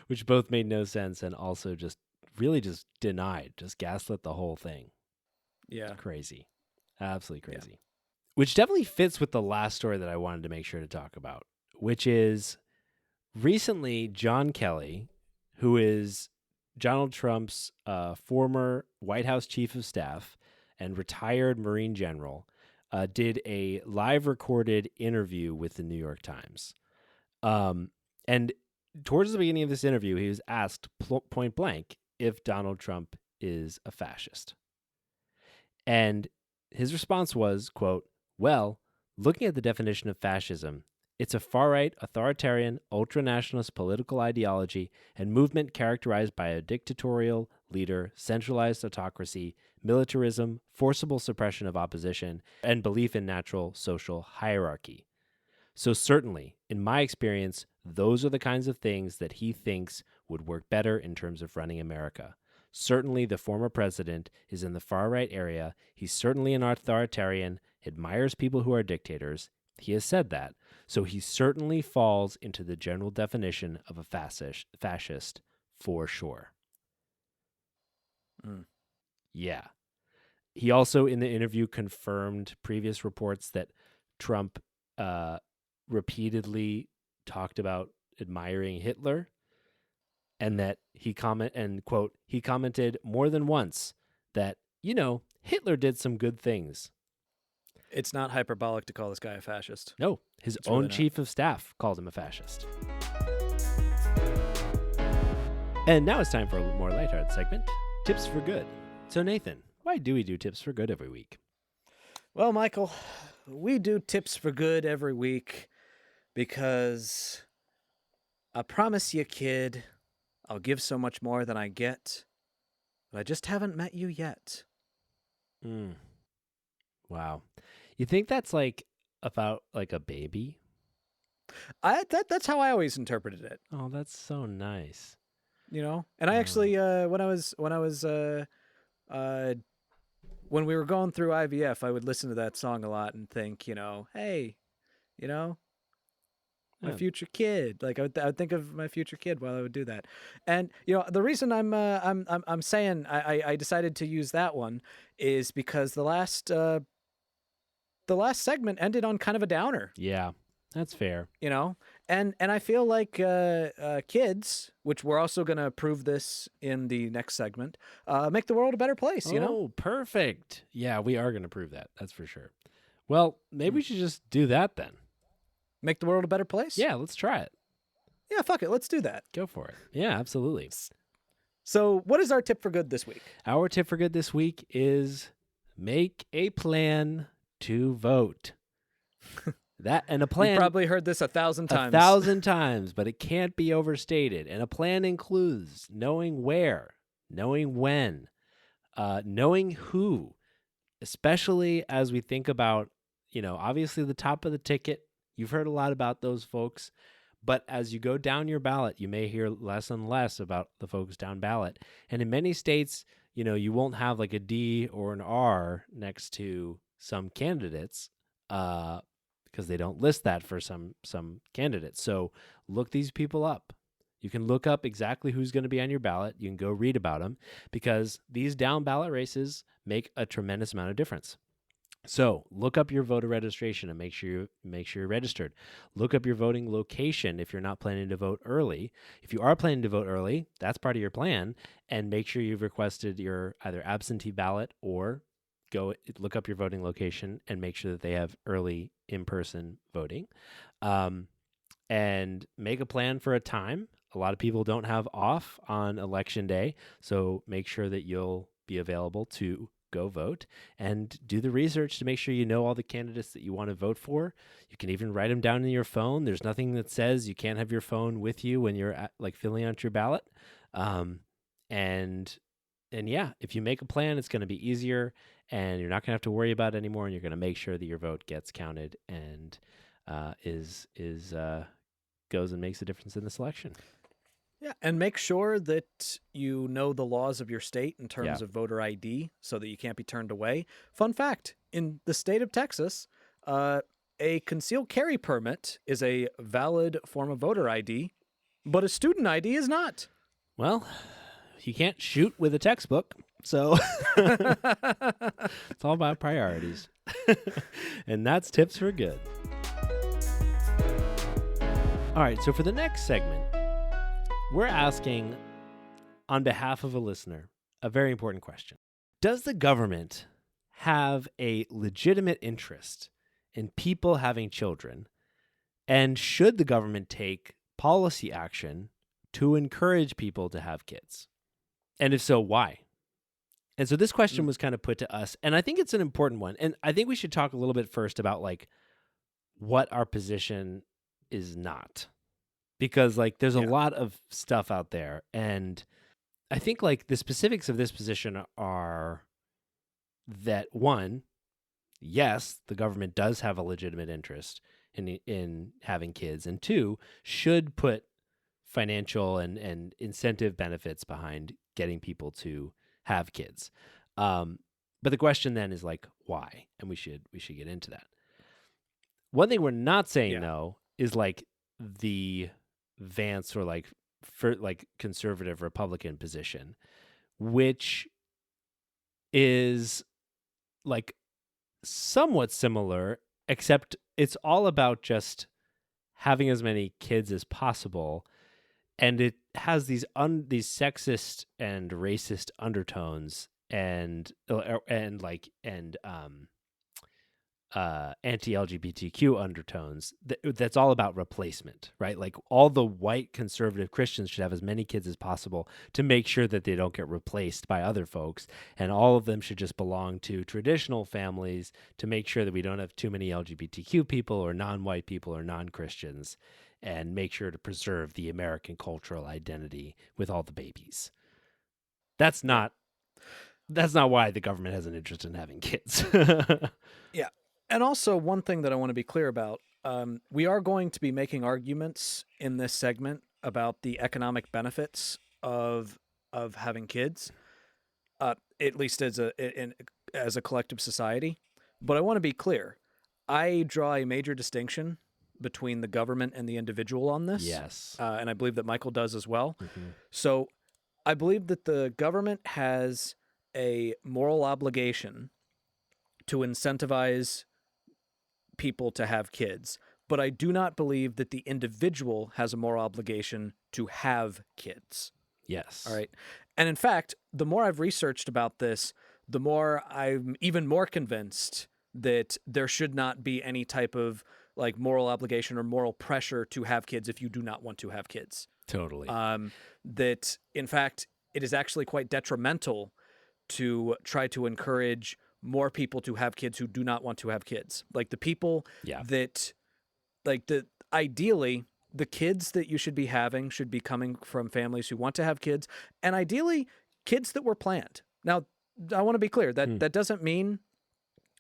which both made no sense and also just really just denied, just gaslit the whole thing. Yeah. Crazy. Absolutely crazy. Yeah. Which definitely fits with the last story that I wanted to make sure to talk about, which is recently John Kelly, who is Donald Trump's former White House chief of staff and retired Marine general, did a live recorded interview with the New York Times. And towards the beginning of this interview, he was asked point blank if Donald Trump is a fascist. And his response was, quote, "Well, looking at the definition of fascism, it's a far-right, authoritarian, ultra-nationalist political ideology and movement characterized by a dictatorial leader, centralized autocracy, militarism, forcible suppression of opposition, and belief in natural social hierarchy. So certainly, in my experience, those are the kinds of things that he thinks would work better in terms of running America. Certainly, the former president is in the far-right area. He's certainly an authoritarian, admires people who are dictators. He has said that. So he certainly falls into the general definition of a fascist for sure." Mm. Yeah. He also, in the interview, confirmed previous reports that Trump repeatedly talked about admiring Hitler, and that he commented more than once that, Hitler did some good things. It's not hyperbolic to call this guy a fascist. No, his own really chief of staff called him a fascist. And now it's time for a more lighthearted segment, Tips for Good. So Nathan, why do we do Tips for Good every week? Well, Michael, we do Tips for Good every week because I promise you, kid, I'll give so much more than I get, but I just haven't met you yet. Wow. You think that's about a baby? That's how I always interpreted it. Oh, that's so nice. And I actually when we were going through IVF, I would listen to that song a lot and think, hey, my future kid. Like I would think of my future kid while I would do that. And the reason I'm saying I decided to use that one is because the last segment ended on kind of a downer. Yeah, that's fair. And I feel like kids, which we're also going to prove this in the next segment, make the world a better place, Oh, perfect. Yeah, we are going to prove that. That's for sure. Well, maybe we should just do that then. Make the world a better place? Yeah, let's try it. Yeah, fuck it. Let's do that. Go for it. Yeah, absolutely. So, what is our tip for good this week? Our tip for good this week is make a plan to vote. That and a You've plan probably heard this 1,000 times. 1,000 times, but it can't be overstated. And a plan includes knowing where, knowing when, knowing who, especially as we think about, obviously the top of the ticket. You've heard a lot about those folks, but as you go down your ballot, you may hear less and less about the folks down ballot. And in many states, you won't have like a D or an R next to some candidates, because they don't list that for some candidates. So look these people up. You can look up exactly who's going to be on your ballot. You can go read about them, because these down ballot races make a tremendous amount of difference. So look up your voter registration and make sure you're registered. Look up your voting location if you're not planning to vote early. If you are planning to vote early, that's part of your plan, and make sure you've requested your either absentee ballot or go look up your voting location and make sure that they have early in-person voting, and make a plan for a time. A lot of people don't have off on election day, so make sure that you'll be available to go vote, and do the research to make sure you know all the candidates that you want to vote for. You can even write them down in your phone. There's nothing that says you can't have your phone with you when you're filling out your ballot. And yeah, if you make a plan, it's going to be easier, and you're not going to have to worry about it anymore. And you're going to make sure that your vote gets counted and goes and makes a difference in the selection. Yeah, and make sure that you know the laws of your state in terms of voter ID so that you can't be turned away. Fun fact, in the state of Texas, a concealed carry permit is a valid form of voter ID, but a student ID is not. Well, you can't shoot with a textbook, so it's all about priorities. And that's tips for good. All right, so for the next segment, we're asking, on behalf of a listener, a very important question. Does the government have a legitimate interest in people having children? And should the government take policy action to encourage people to have kids? And if so, why? And so this question was kind of put to us, and I think it's an important one. And I think we should talk a little bit first about what our position is not. Because there's a lot of stuff out there, and I think the specifics of this position are that, one, yes, the government does have a legitimate interest in having kids, and two, should put financial and incentive benefits behind getting people to have kids. But the question then is why? And we should get into that. One thing we're not saying though is the Vance or conservative Republican position, which is somewhat similar, except it's all about just having as many kids as possible, and it has these sexist and racist undertones and anti-LGBTQ undertones. That's all about replacement, right? All the white conservative Christians should have as many kids as possible to make sure that they don't get replaced by other folks, and all of them should just belong to traditional families to make sure that we don't have too many LGBTQ people or non-white people or non-Christians, and make sure to preserve the American cultural identity with all the babies. That's not why the government has an interest in having kids. Yeah. And also, one thing that I want to be clear about, we are going to be making arguments in this segment about the economic benefits of having kids, at least as a collective society. But I want to be clear. I draw a major distinction between the government and the individual on this. Yes. And I believe that Michael does as well. Mm-hmm. So I believe that the government has a moral obligation to incentivize people to have kids, but I do not believe that the individual has a moral obligation to have kids. Yes. All right. And in fact, the more I've researched about this, the more I'm even more convinced that there should not be any type of like moral obligation or moral pressure to have kids if you do not want to have kids. Totally. That in fact it is actually quite detrimental to try to encourage more people to have kids who do not want to have kids. Like the people Yeah. that ideally the kids that you should be having should be coming from families who want to have kids, and ideally kids that were planned. Now, I want to be clear that that doesn't mean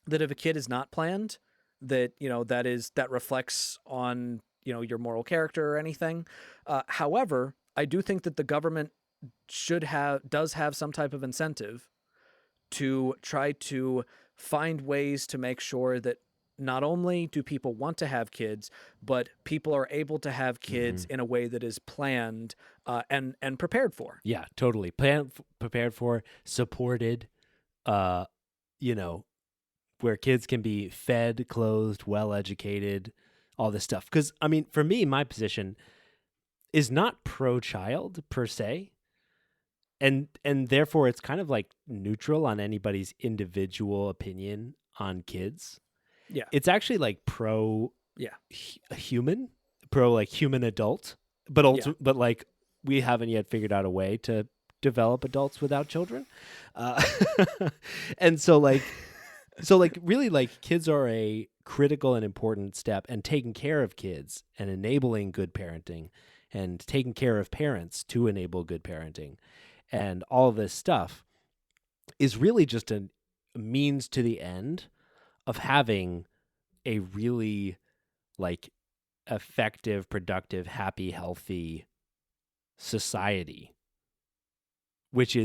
that if a kid is not planned, that that reflects on your moral character or anything. However, I do think that the government does have some type of incentive to try to find ways to make sure that not only do people want to have kids, but people are able to have kids in a way that is planned and prepared for. Yeah, totally. Prepared for, supported, where kids can be fed, clothed, well educated, all this stuff. Because, I mean, for me, my position is not pro-child per se. And therefore, it's kind of like neutral on anybody's individual opinion on kids. Yeah. It's actually like pro human, like human adult, but also, but like we haven't yet figured out a way to develop adults without children. And so like really like kids are a critical and important step, and taking care of kids and enabling good parenting and taking care of parents to enable good parenting and all of this stuff is really just a means to the end of having a really like effective, productive, happy, healthy society, which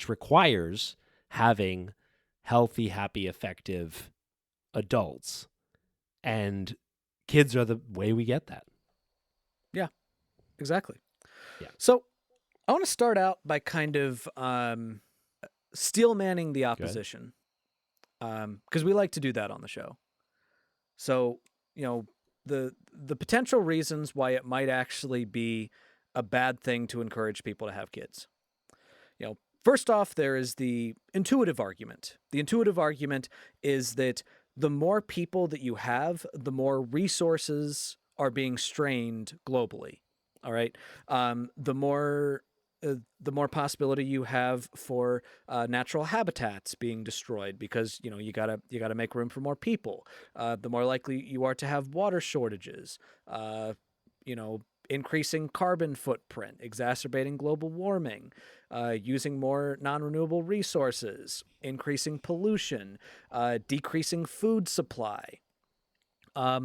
requires having healthy, happy, effective adults, and kids are the way we get that. Yeah, exactly. Yeah. So I want to start out by kind of steel manning the opposition, because we like to do that on the show. So, the potential reasons why it might actually be a bad thing to encourage people to have kids. First off, there is the intuitive argument. The intuitive argument is that the more people that you have, the more resources are being strained globally. All right. The more possibility you have for natural habitats being destroyed because you gotta make room for more people. The more likely you are to have water shortages. Increasing carbon footprint, exacerbating global warming, using more non-renewable resources, increasing pollution, decreasing food supply,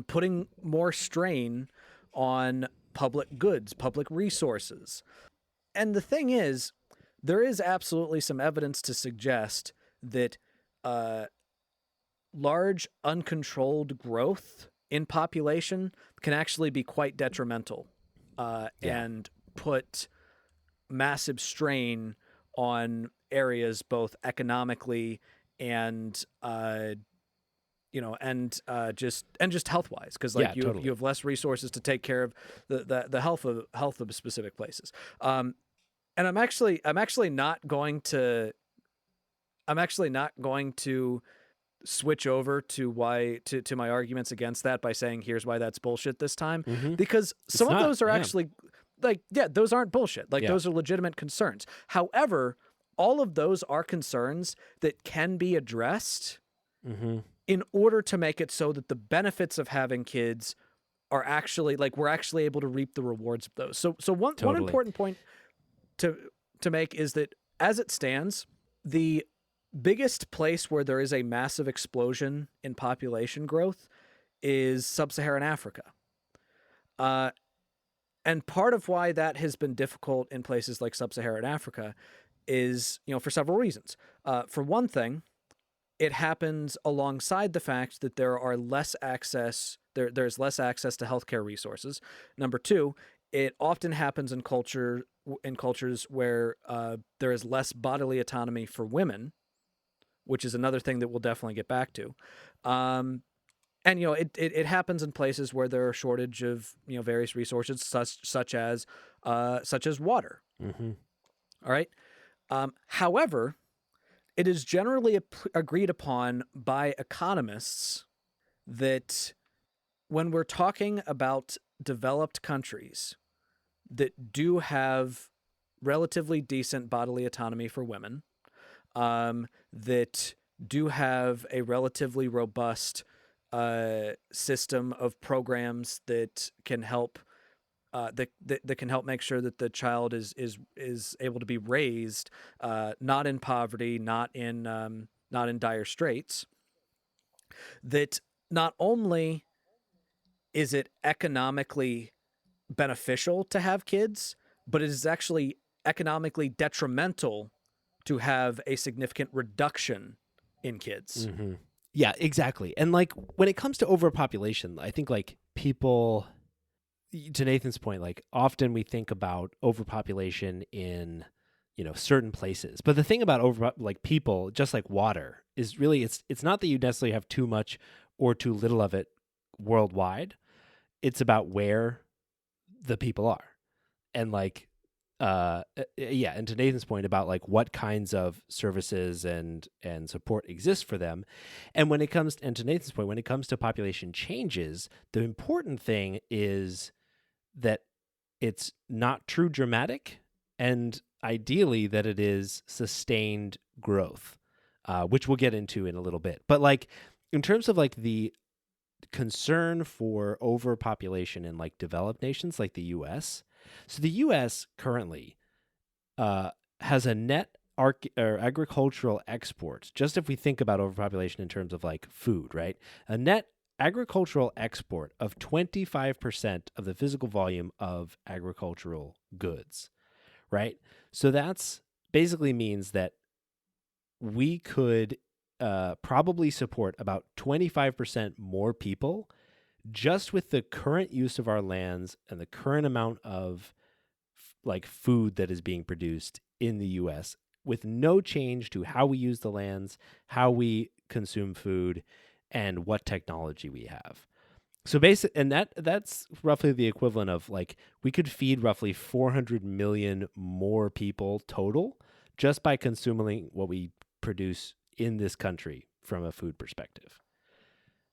putting more strain on public goods, public resources. And the thing is, there is absolutely some evidence to suggest that large uncontrolled growth in population can actually be quite detrimental and put massive strain on areas both economically and just health wise, because you have less resources to take care of the health of specific places. And I'm actually not going to switch over to my arguments against that by saying here's why that's bullshit this time, because some of those are actually those aren't bullshit. Those are legitimate concerns. However, all of those are concerns that can be addressed in order to make it so that the benefits of having kids are actually we're actually able to reap the rewards of those. So one important point to make is that as it stands, the biggest place where there is a massive explosion in population growth is sub-Saharan Africa. And part of why that has been difficult in places like sub-Saharan Africa is, for several reasons. For one thing, it happens alongside the fact that there's less access to healthcare resources. Number two, it often happens in cultures where there is less bodily autonomy for women, which is another thing that we'll definitely get back to. And it happens in places where there are shortage of various resources such as water. All right. However, it is generally agreed upon by economists that when we're talking about developed countries that do have relatively decent bodily autonomy for women, that do have a relatively robust system of programs that can help that can help make sure that the child is able to be raised not in poverty, not in dire straits. That not only is it economically beneficial to have kids, but it is actually economically detrimental to have a significant reduction in kids. Mm-hmm. Yeah, exactly. And like when it comes to overpopulation, I think like people, to Nathan's point, like often we think about overpopulation in, you know, certain places. But the thing about like people, just like water, is really it's not that you necessarily have too much or too little of it worldwide. It's about where the people are. And like yeah, and to Nathan's point about like what kinds of services and support exist for them. And when it comes, and to Nathan's point, when it comes to population changes, the important thing is that it's not true dramatic, and ideally that it is sustained growth, which we'll get into in a little bit. But like in terms of like the concern for overpopulation in like developed nations like the US, so the US currently has a net agricultural export, just if we think about overpopulation in terms of like food, right? A net agricultural export of 25% of the physical volume of agricultural goods, right? So that's basically means that we could probably support about 25% more people just with the current use of our lands and the current amount of like food that is being produced in the US, with no change to how we use the lands, how we consume food, and what technology we have. So and that's roughly the equivalent of like we could feed roughly 400 million more people total just by consuming what we produce in this country from a food perspective.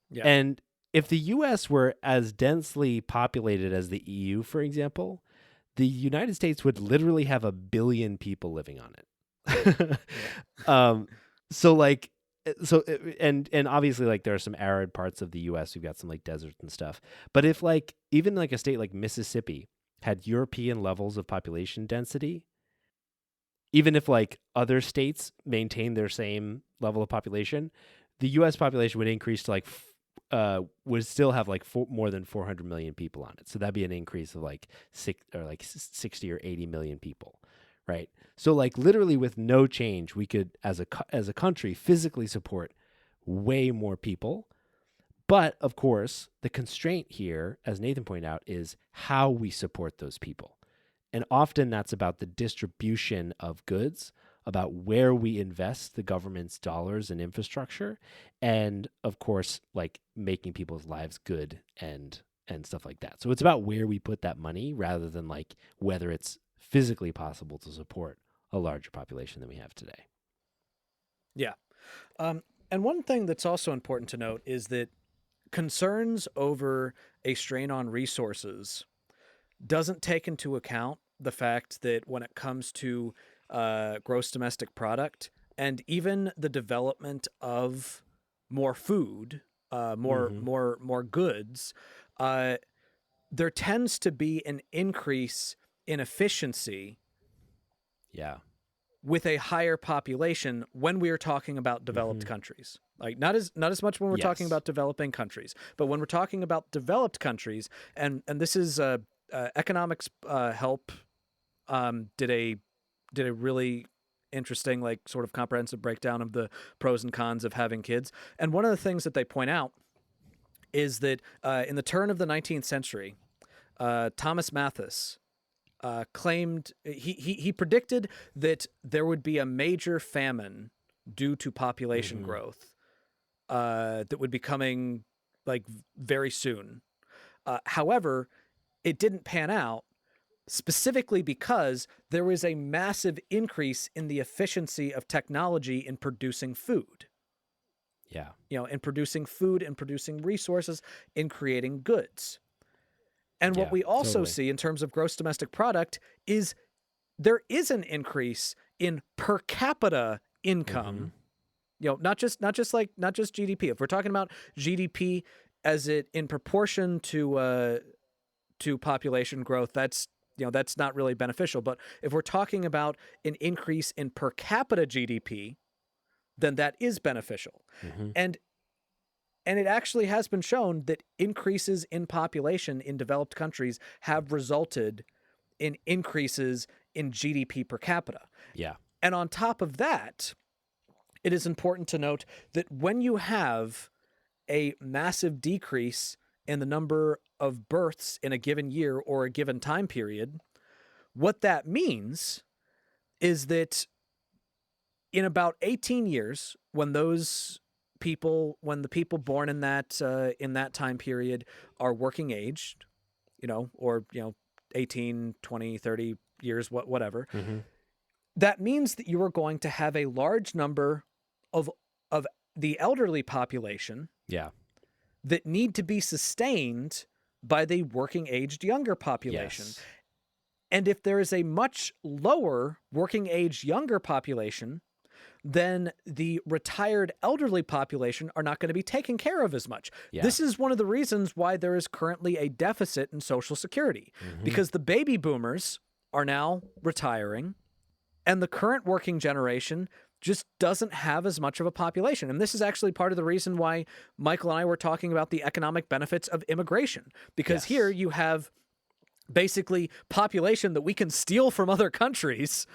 Yeah. And if the US were as densely populated as the EU, for example, the United States would literally have 1 billion people living on it. So like, and obviously like there are some arid parts of the U.S. We've got some like deserts and stuff. But if like even like a state like Mississippi had European levels of population density, even if like other states maintain their same level of population, the U.S. population would increase to like would still have like more than 400 million people on it. So that'd be an increase of like 60 or 80 million people, right? So like literally with no change, we could as a country physically support way more people. But of course, the constraint here, as Nathan pointed out, is how we support those people. And often that's about the distribution of goods, about where we invest the government's dollars in infrastructure, and of course, like making people's lives good and stuff like that. So it's about where we put that money rather than like whether it's physically possible to support a larger population than we have today. Yeah. And one thing that's also important to note is that concerns over a strain on resources doesn't take into account the fact that when it comes to gross domestic product and even the development of more food, more goods, there tends to be an increase in efficiency. Yeah. With a higher population when we are talking about developed countries. Like not as much when we're talking about developing countries, but when we're talking about developed countries, and this is economics help did a really interesting like sort of comprehensive breakdown of the pros and cons of having kids. And one of the things that they point out is that in the turn of the 19th century, Thomas Malthus claimed he predicted that there would be a major famine due to population growth that would be coming like very soon. However, it didn't pan out specifically because there was a massive increase in the efficiency of technology in producing food. Yeah. in producing food, in producing resources, in creating goods. And what Yeah, we also totally. see in terms of gross domestic product is there is an increase in per capita income. Not just GDP. If we're talking about GDP as it in proportion to population growth, that's that's not really beneficial. But if we're talking about an increase in per capita GDP, then that is beneficial. Mm-hmm. And it actually has been shown that increases in population in developed countries have resulted in increases in GDP per capita. Yeah. And on top of that, it is important to note that when you have a massive decrease in the number of births in a given year or a given time period, what that means is that in about 18 years, when the people born in that time period are working aged, or 18, 20, 30 years, whatever, Mm-hmm. that means that you are going to have a large number of of the elderly population Yeah. that need to be sustained by the working aged younger population. Yes. And if there is a much lower working age younger population, then the retired elderly population are not going to be taken care of as much. Yeah. This is one of the reasons why there is currently a deficit in Social Security, because the baby boomers are now retiring, and the current working generation just doesn't have as much of a population. And this is actually part of the reason why Michael and I were talking about the economic benefits of immigration, because Yes. here you have basically population that we can steal from other countries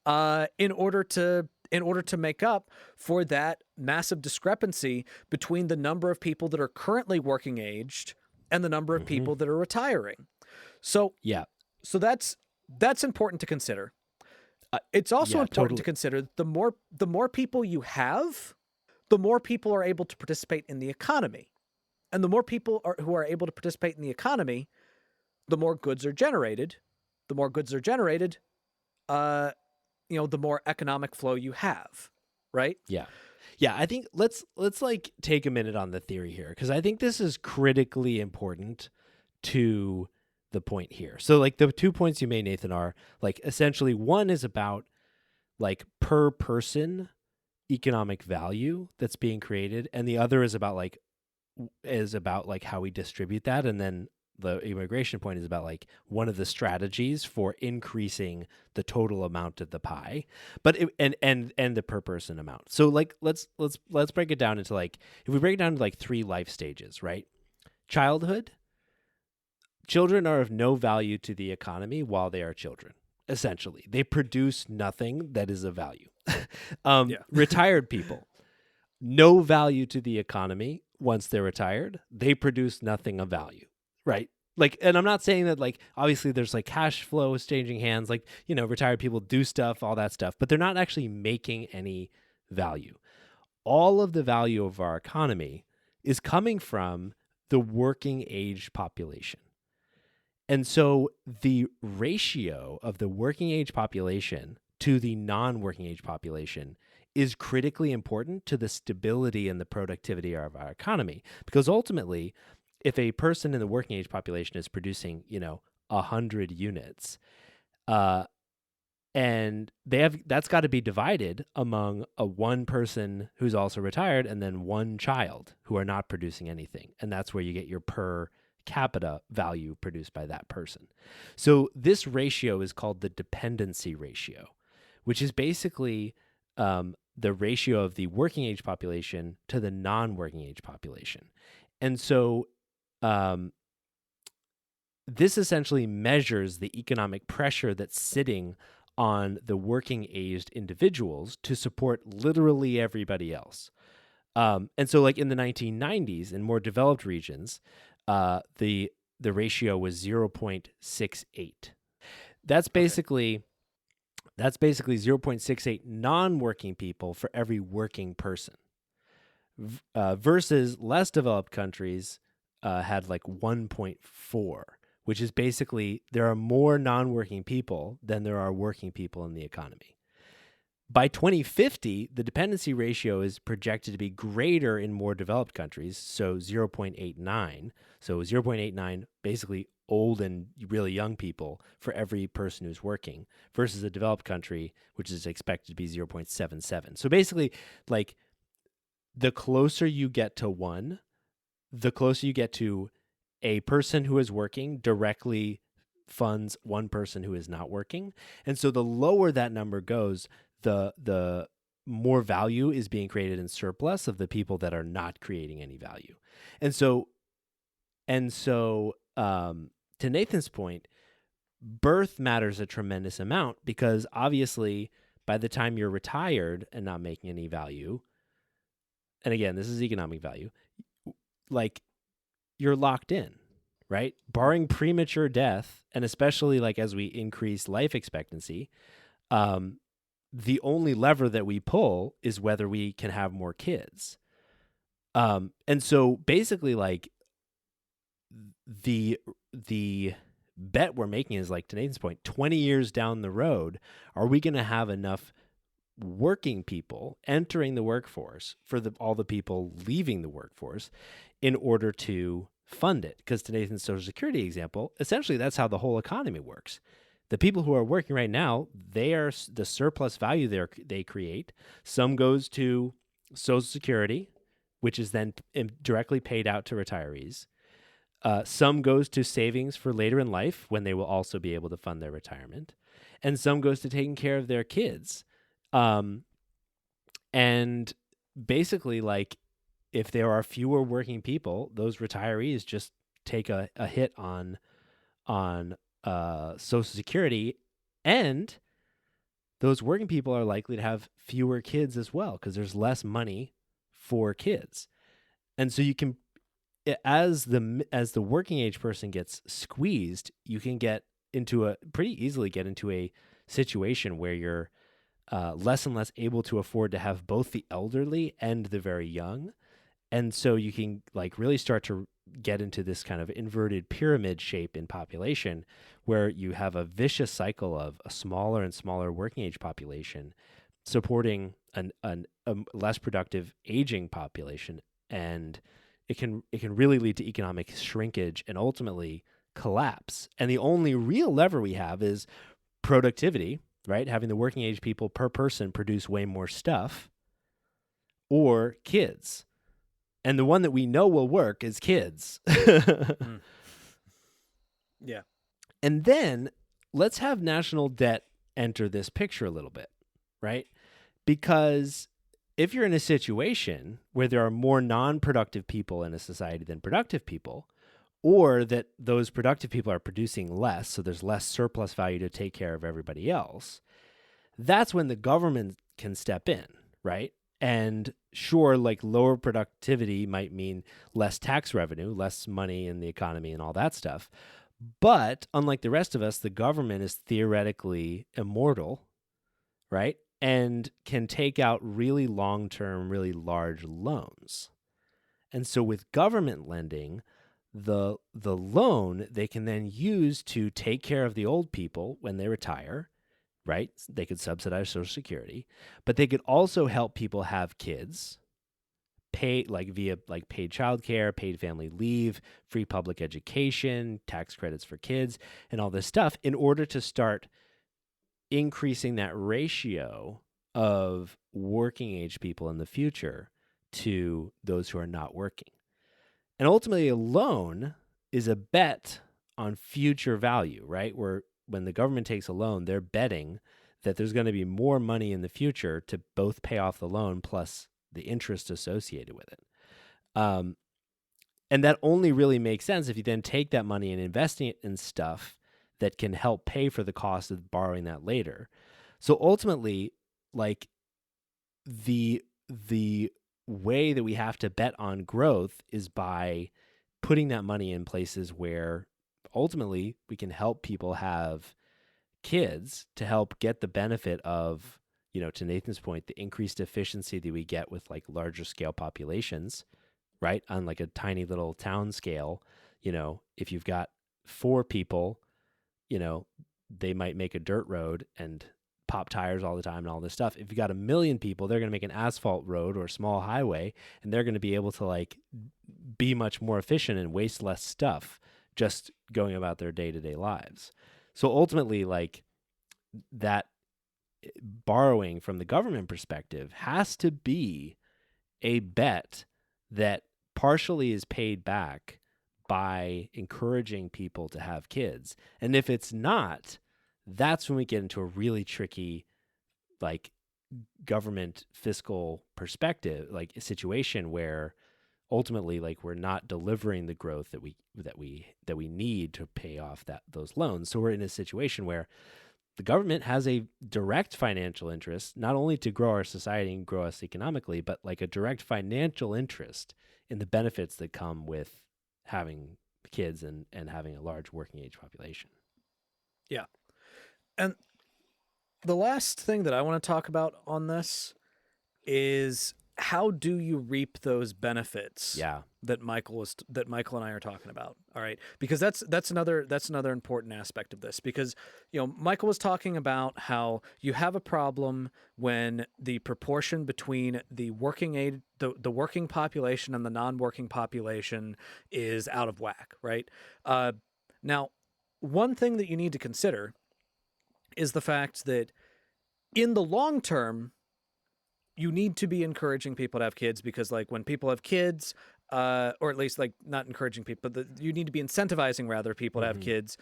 in order to make up for that massive discrepancy between the number of people that are currently working aged and the number of people that are retiring. So Yeah. so that's important to consider. It's also yeah, important to totally. consider the more people you have, the more people are able to participate in the economy. And the more people who are able to participate in the economy, the more goods are generated. The more goods are generated, the more economic flow you have, right? Yeah. Yeah, I think let's like take a minute on the theory here, because I think this is critically important to the point here. So like the 2 points you made, Nathan, are like essentially one is about like per person economic value that's being created, and the other is about like how we distribute that, and then the immigration point is about like one of the strategies for increasing the total amount of the pie, but and the per person amount. So like let's break it down into like, if we break it down to like 3 life stages, right? Childhood. Children are of no value to the economy while they are children. Essentially, they produce nothing that is of value. Retired people, no value to the economy once they're retired. They produce nothing of value, right? Like, and I'm not saying that like obviously there's like cash flow is changing hands, like retired people do stuff, all that stuff, but they're not actually making any value. All of the value of our economy is coming from the working age population. And so the ratio of the working age population to the non-working age population is critically important to the stability and the productivity of our economy. Because ultimately, if a person in the working age population is producing, 100 units, and that's got to be divided among one person who's also retired and then one child who are not producing anything. And that's where you get your per capita value produced by that person. So this ratio is called the dependency ratio, which is basically the ratio of the working age population to the non-working age population. And so this essentially measures the economic pressure that's sitting on the working aged individuals to support literally everybody else. And so like in the 1990s, in more developed regions, the ratio was 0.68. That's basically 0.68 non-working people for every working person, versus less developed countries had like 1.4, which is basically there are more non-working people than there are working people in the economy. By 2050, the dependency ratio is projected to be greater in more developed countries, so 0.89. So 0.89, basically old and really young people for every person who's working, versus a developed country, which is expected to be 0.77. So basically, like, the closer you get to 1, the closer you get to a person who is working directly funds one person who is not working. And so the lower that number goes, the more value is being created in surplus of the people that are not creating any value. And so to Nathan's point, birth matters a tremendous amount, because obviously by the time you're retired and not making any value, and again, this is economic value, like, you're locked in, right? Barring premature death, and especially like as we increase life expectancy, the only lever that we pull is whether we can have more kids. And so basically, like, the bet we're making is, like, to Nathan's point, 20 years down the road, are we going to have enough working people entering the workforce for all the people leaving the workforce in order to fund it? Because to Nathan's Social Security example, essentially that's how the whole economy works. The people who are working right now, they are the surplus value they create. Some goes to Social Security, which is then directly paid out to retirees. Some goes to savings for later in life, when they will also be able to fund their retirement. And some goes to taking care of their kids. And basically, like, if there are fewer working people, those retirees just take a hit on Social Security, and those working people are likely to have fewer kids as well, because there's less money for kids. And so you can, as the working age person gets squeezed, you can pretty easily get into a situation where you're less and less able to afford to have both the elderly and the very young. And so you can, like, really start to get into this kind of inverted pyramid shape in population, where you have a vicious cycle of a smaller and smaller working age population supporting a less productive aging population. And it can really lead to economic shrinkage and ultimately collapse. And the only real lever we have is productivity, right? Having the working age people per person produce way more stuff, or kids. And the one that we know will work is kids. Yeah. And then let's have national debt enter this picture a little bit, right? Because if you're in a situation where there are more non-productive people in a society than productive people, or that those productive people are producing less, so there's less surplus value to take care of everybody else, that's when the government can step in, right? And sure, like, lower productivity might mean less tax revenue, less money in the economy and all that stuff. But unlike the rest of us, the government is theoretically immortal, right? And can take out really long-term, really large loans. And so with government lending, the loan they can then use to take care of the old people when they retire, right? They could subsidize Social Security, but they could also help people have kids, pay, like, via, like, paid childcare, paid family leave, free public education, tax credits for kids, and all this stuff, in order to start increasing that ratio of working age people in the future to those who are not working. And ultimately, a loan is a bet on future value, right? Where when the government takes a loan, they're betting that there's going to be more money in the future to both pay off the loan plus the interest associated with it. And that only really makes sense if you then take that money and investing it in stuff that can help pay for the cost of borrowing that later. So ultimately, like, the way that we have to bet on growth is by putting that money in places where ultimately we can help people have kids, to help get the benefit of, to Nathan's point, the increased efficiency that we get with, like, larger scale populations, right? On, like, a tiny little town scale, if you've got 4 people, they might make a dirt road and pop tires all the time and all this stuff. If you got 1 million people, they're going to make an asphalt road or a small highway, and they're going to be able to like be much more efficient and waste less stuff just going about their day-to-day lives. So ultimately, like, that borrowing from the government perspective has to be a bet that partially is paid back by encouraging people to have kids. And if it's not, that's when we get into a really tricky, like, government fiscal perspective, like a situation where ultimately, like, we're not delivering the growth that we need to pay off those loans. So we're in a situation where the government has a direct financial interest, not only to grow our society and grow us economically, but like a direct financial interest in the benefits that come with having kids and having a large working age population. Yeah. And the last thing that I want to talk about on this is how do you reap those benefits that Michael and I are talking about. All right. Because that's another important aspect of this, because, you know, Michael was talking about how you have a problem when the proportion between the working population and the non-working population is out of whack. Right. Now, one thing that you need to consider is the fact that in the long term, you need to be encouraging people to have kids, because like when people have kids, or at least like not encouraging people, but you need to be incentivizing rather people to have kids,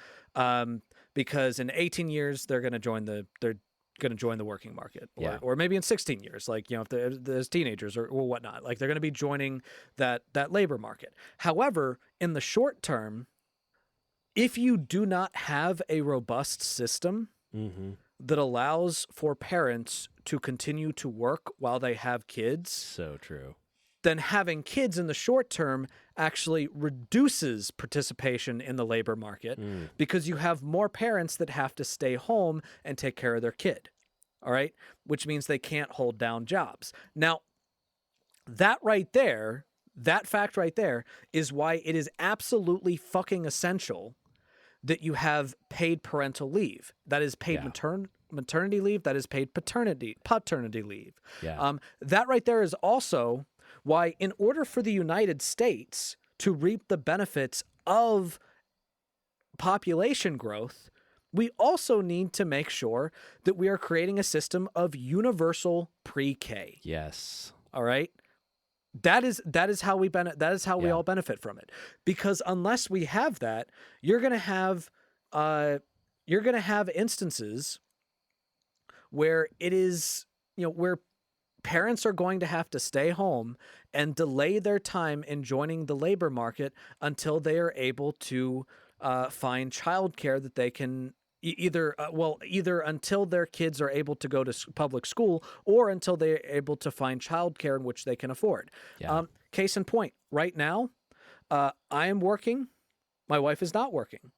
because in 18 years they're going to join the working market, or maybe in 16 years, like, you know, if there's teenagers or whatnot, like they're going to be joining that labor market. However, in the short term, if you do not have a robust system that allows for parents to continue to work while they have kids, so true, then having kids in the short term actually reduces participation in the labor market, because you have more parents that have to stay home and take care of their kid. All right. Which means they can't hold down jobs. Now, that fact right there is why it is absolutely fucking essential that you have paid parental leave. That is paid maternity leave. That is paid paternity leave. Yeah. That right there is also why, in order for the United States to reap the benefits of population growth, we also need to make sure that we are creating a system of universal pre-K. Yes. All right. That is how we we all benefit from it, because unless we have that, you're going to have instances where it is, you know, where parents are going to have to stay home and delay their time in joining the labor market until they are able to find childcare that they can either until their kids are able to go to public school, or until they're able to find childcare in which they can afford. Case in point, right now, I am working. My wife is not working,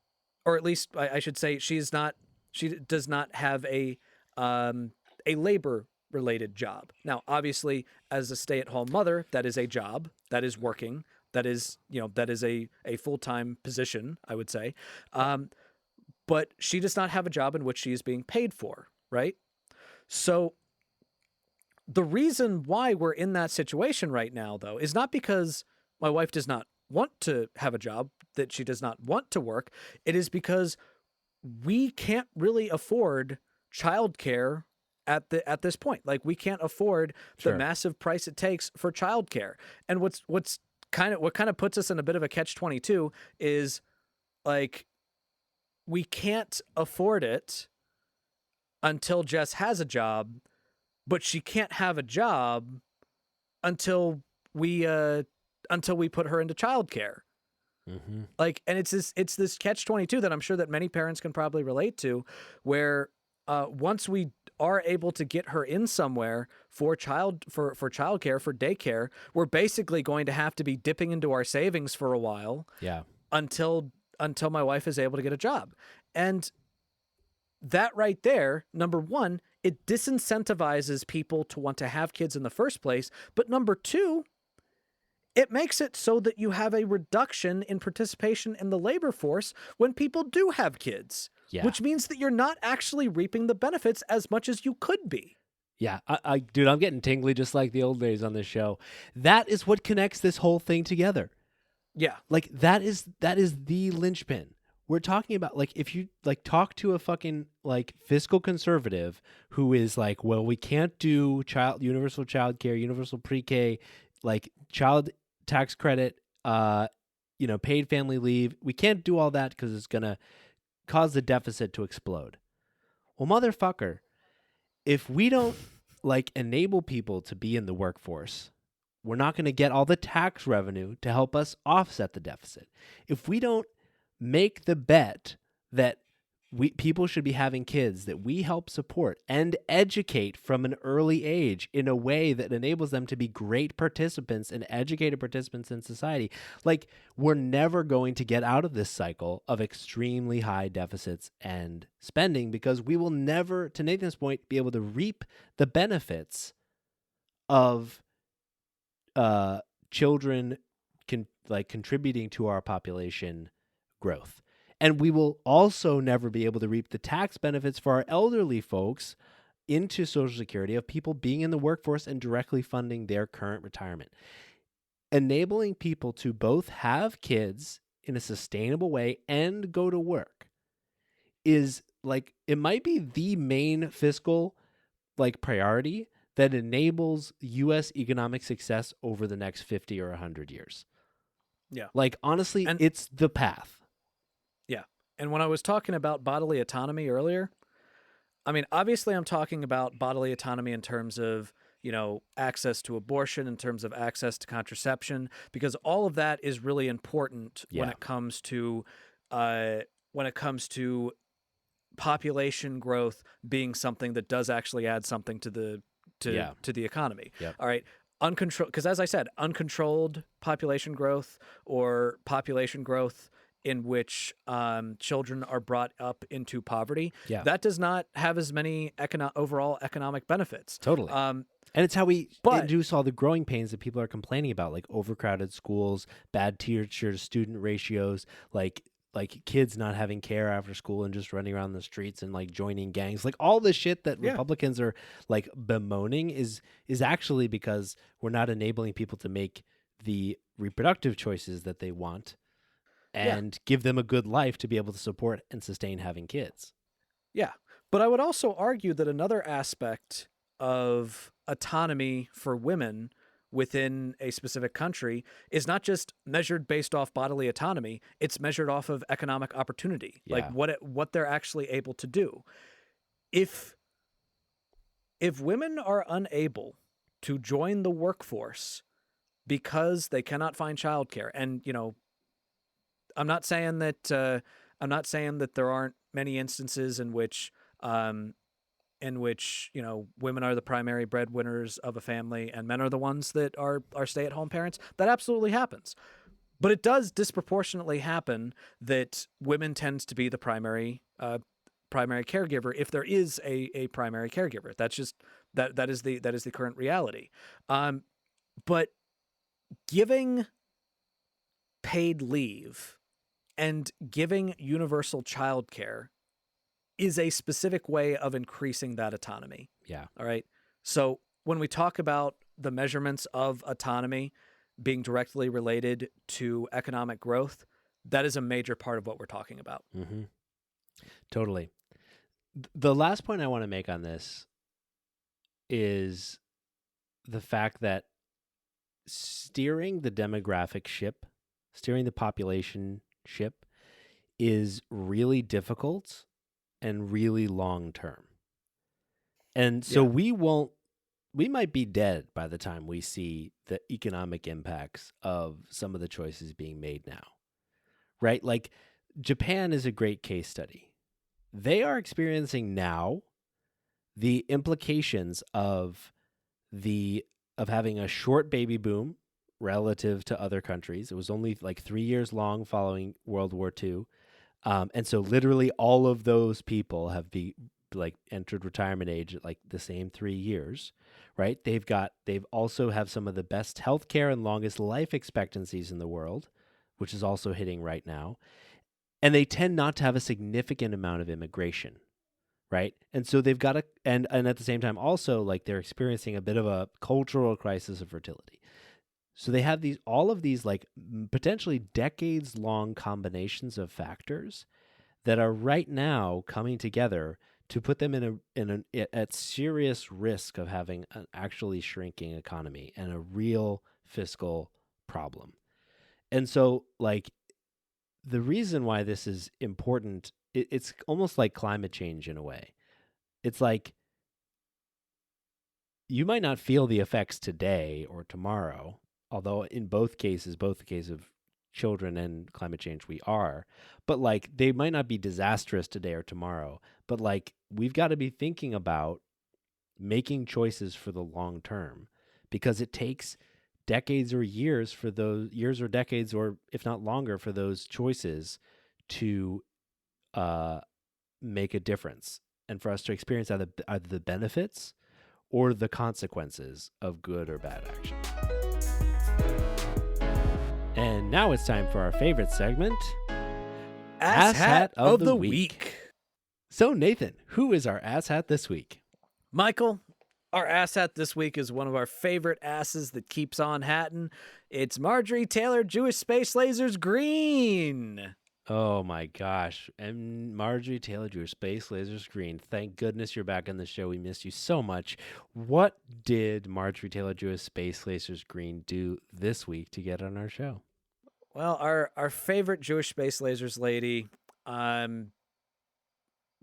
or at least I should say she does not have a labor related job. Now, obviously, as a stay-at-home mother, that is a job, that is working, that is a full-time position, I would say. But she does not have a job in which she is being paid for, right? So the reason why we're in that situation right now, though, is not because my wife does not want to have a job, that she does not want to work. It is because we can't really afford childcare at this point. Like, we can't afford the massive price it takes for childcare. And what kind of puts us in a bit of a catch-22 is, like, we can't afford it until Jess has a job, but she can't have a job until we put her into childcare. Like, and it's this catch-22 that I'm sure that many parents can probably relate to, where once we are able to get her in somewhere for childcare, for daycare, we're basically going to have to be dipping into our savings for a while. Until my wife is able to get a job. And that right there, number one, it disincentivizes people to want to have kids in the first place. But number two, it makes it so that you have a reduction in participation in the labor force when people do have kids. Yeah. which means that you're not actually reaping the benefits as much as you could be. Yeah, dude, I'm getting tingly just like the old days on this show. That is what connects this whole thing together. Yeah. Like that is the linchpin. We're talking about, like, if you like talk to a fucking like fiscal conservative who is like, well, we can't do universal child care, universal pre-K, like child tax credit, paid family leave. We can't do all that because it's gonna cause the deficit to explode. Well, motherfucker, if we don't like enable people to be in the workforce, we're not going to get all the tax revenue to help us offset the deficit. If we don't make the bet that people should be having kids that we help support and educate from an early age in a way that enables them to be great participants and educated participants in society, like, we're never going to get out of this cycle of extremely high deficits and spending, because we will never, to Nathan's point, be able to reap the benefits of children contributing to our population growth. And we will also never be able to reap the tax benefits for our elderly folks into Social Security of people being in the workforce and directly funding their current retirement. Enabling people to both have kids in a sustainable way and go to work is like, it might be the main fiscal priority that enables U.S. economic success over the next 50 or 100 years. Yeah. Like, honestly, And it's the path. yeah. And when I was talking about bodily autonomy earlier, I mean, obviously I'm talking about bodily autonomy in terms of, access to abortion, in terms of access to contraception, because all of that is really important when Yeah. it comes to population growth being something that does actually add something to the economy. Yep. All right. Uncontrolled, because as I said, uncontrolled population growth, or population growth in which children are brought up into poverty, Yeah. that does not have as many overall economic benefits. Totally. And it's how we but- induce all the growing pains that people are complaining about, like overcrowded schools, bad teacher to student ratios, like kids not having care after school and just running around the streets and like joining gangs. Like, all the shit that Republicans are like bemoaning is actually because we're not enabling people to make the reproductive choices that they want and give them a good life to be able to support and sustain having kids. Yeah. But I would also argue that another aspect of autonomy for women within a specific country is not just measured based off bodily autonomy, it's measured off of economic opportunity, like what they're actually able to do. If women are unable to join the workforce because they cannot find childcare, and I'm not saying that there aren't many instances in which women are the primary breadwinners of a family and men are the ones that are stay-at-home parents. That absolutely happens. But it does disproportionately happen that women tends to be the primary caregiver, if there is a primary caregiver. That's just that is the current reality. But giving paid leave and giving universal childcare is a specific way of increasing that autonomy. Yeah. All right. So when we talk about the measurements of autonomy being directly related to economic growth, that is a major part of what we're talking about. Mm-hmm. Totally. The last point I want to make on this is the fact that steering the demographic ship, steering the population ship, is really difficult and really long term. And so we might be dead by the time we see the economic impacts of some of the choices being made now. Right? Like, Japan is a great case study. They are experiencing now the implications of having a short baby boom relative to other countries. It was only like 3 years long following World War II. And so literally all of those people have entered retirement age at like the same 3 years, right? They've also have some of the best healthcare and longest life expectancies in the world, which is also hitting right now. and they tend not to have a significant amount of immigration, right? And so they've got and at the same time also, like, they're experiencing a bit of a cultural crisis of fertility. So they have all of these like potentially decades long combinations of factors that are right now coming together to put them at serious risk of having an actually shrinking economy and a real fiscal problem. And so, like, the reason why this is important, it's almost like climate change in a way. It's like you might not feel the effects today or tomorrow, although in both the case of children and climate change, we are, but like they might not be disastrous today or tomorrow, but like we've got to be thinking about making choices for the long term, because it takes decades or years for those years or decades, or if not longer, for those choices to make a difference and for us to experience either the benefits or the consequences of good or bad action. And now it's time for our favorite segment, Ass Hat of the Week. So Nathan, who is our ass hat this week? Michael, our ass hat this week is one of our favorite asses that keeps on hatting. It's Marjorie Taylor Jewish Space Lasers Green. Oh my gosh. And Marjorie Taylor Jewish Space Lasers Green. Thank goodness you're back on the show. We missed you so much. What did Marjorie Taylor Jewish Space Lasers Green do this week to get on our show? Well, our favorite Jewish Space Lasers lady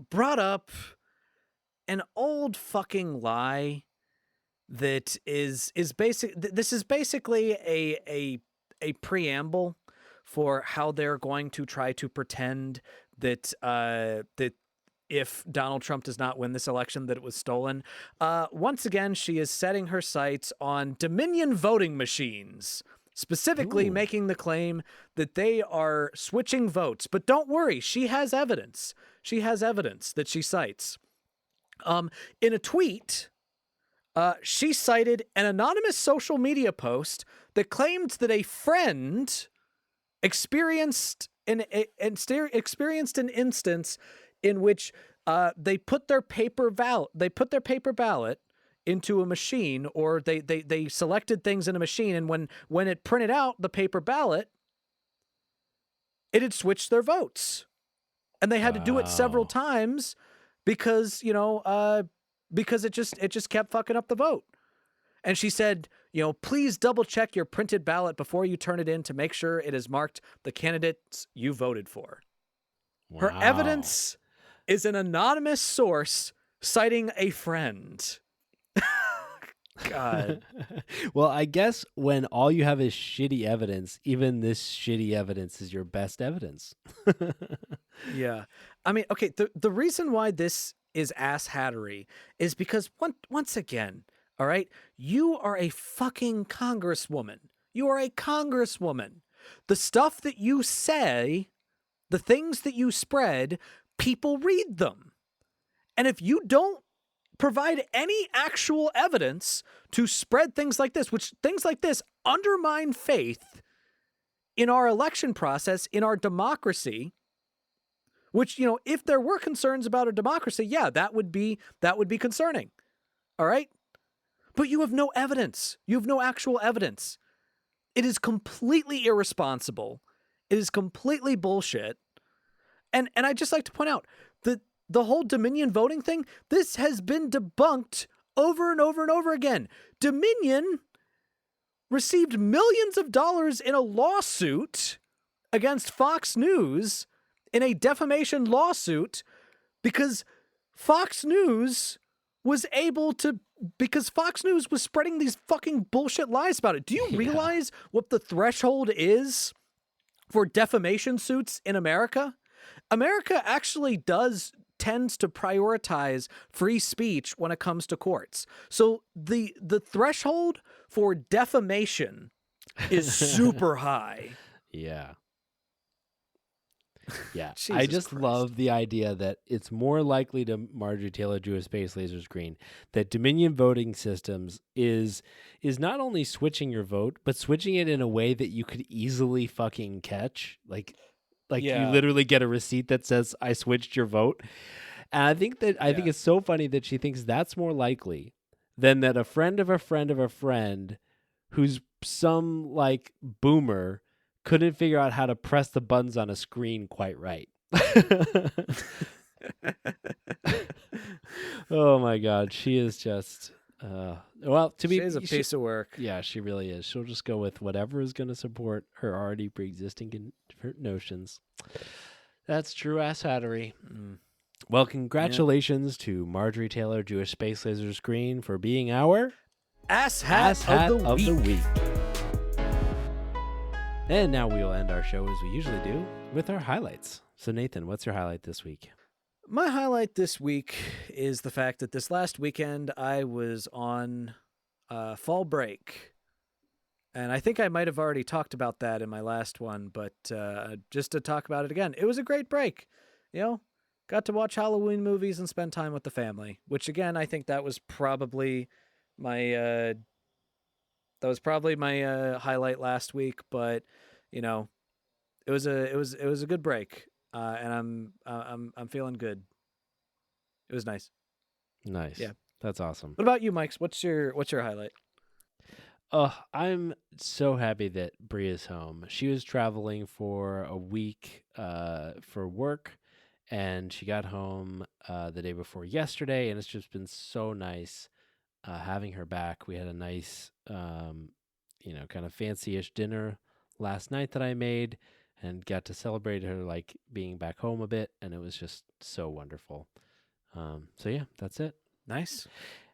brought up an old fucking lie that is basic. This is basically a preamble for how they're going to try to pretend that that if Donald Trump does not win this election, that it was stolen. Once again, she is setting her sights on Dominion voting machines, specifically making the claim that they are switching votes. But don't worry, she has evidence. She has evidence that she cites. In a tweet, she cited an anonymous social media post that claimed that a friend experienced an instance in which they put their paper ballot into a machine, or they selected things in a machine, and when it printed out the paper ballot, it had switched their votes, and they had to do it several times because because it just kept fucking up the vote. And she said, please double check your printed ballot before you turn it in to make sure it is marked the candidates you voted for. Wow. Her evidence is an anonymous source citing a friend. God. Well, I guess when all you have is shitty evidence, even this shitty evidence is your best evidence. Yeah. I mean, okay, the reason why this is ass hattery is because once again, all right, you are a fucking congresswoman. You are a congresswoman. The stuff that you say, the things that you spread, people read them. And if you don't provide any actual evidence to spread things like this, which things like this undermine faith in our election process, in our democracy, which, if there were concerns about a democracy, yeah, that would be concerning. All right? But you have no evidence. You have no actual evidence. It is completely irresponsible. It is completely bullshit. And I'd just like to point out that the whole Dominion voting thing, this has been debunked over and over and over again. Dominion received millions of dollars in a lawsuit against Fox News, in a defamation lawsuit, because Fox News was spreading these fucking bullshit lies about it. Do you realize what the threshold is for defamation suits in America? America actually tends to prioritize free speech when it comes to courts. So the threshold for defamation is super high. Yeah. Yeah. Jesus I just Christ. love the idea that it's more likely to Marjorie Taylor Jewish Space Lasers Green that Dominion voting systems is not only switching your vote, but switching it in a way that you could easily fucking catch. Like, Like you Yeah. literally get a receipt that says I switched your vote. And I think it's so funny that she thinks that's more likely than that a friend of a friend of a friend who's some like boomer couldn't figure out how to press the buttons on a screen quite right. Oh my God, she is just She's a piece of work. Yeah, she really is. She'll just go with whatever is going to support her already pre-existing notions. That's true asshattery. Well, congratulations to Marjorie Taylor, Jewish Space Laser Screen, for being our Ass hat of the week. And now we will end our show as we usually do with our highlights. So Nathan, what's your highlight this week? My highlight this week is the fact that this last weekend I was on fall break. And I think I might have already talked about that in my last one, but just to talk about it again, it was a great break. You know, got to watch Halloween movies and spend time with the family, which again, I think that was probably my highlight last week, but you know, it was a good break. And I'm feeling good. It was nice. Nice. Yeah. That's awesome. What about you, Mike? What's your highlight? I'm so happy that Bria's home. She was traveling for a week for work, and she got home the day before yesterday, and it's just been so nice having her back. We had a nice, kind of fancy-ish dinner last night that I made, and got to celebrate her like being back home a bit, and it was just so wonderful. So yeah, that's it. Nice.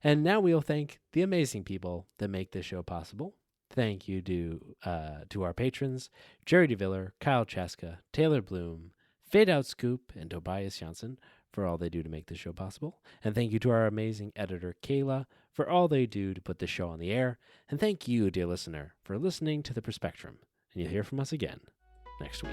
And now we'll thank the amazing people that make this show possible. Thank you to our patrons, Jerry DeViller, Kyle Chaska, Taylor Bloom, Fade Out Scoop, and Tobias Janssen for all they do to make this show possible. And thank you to our amazing editor, Kayla, for all they do to put this show on the air. And thank you, dear listener, for listening to The Perspectrum. And you'll hear from us again next week.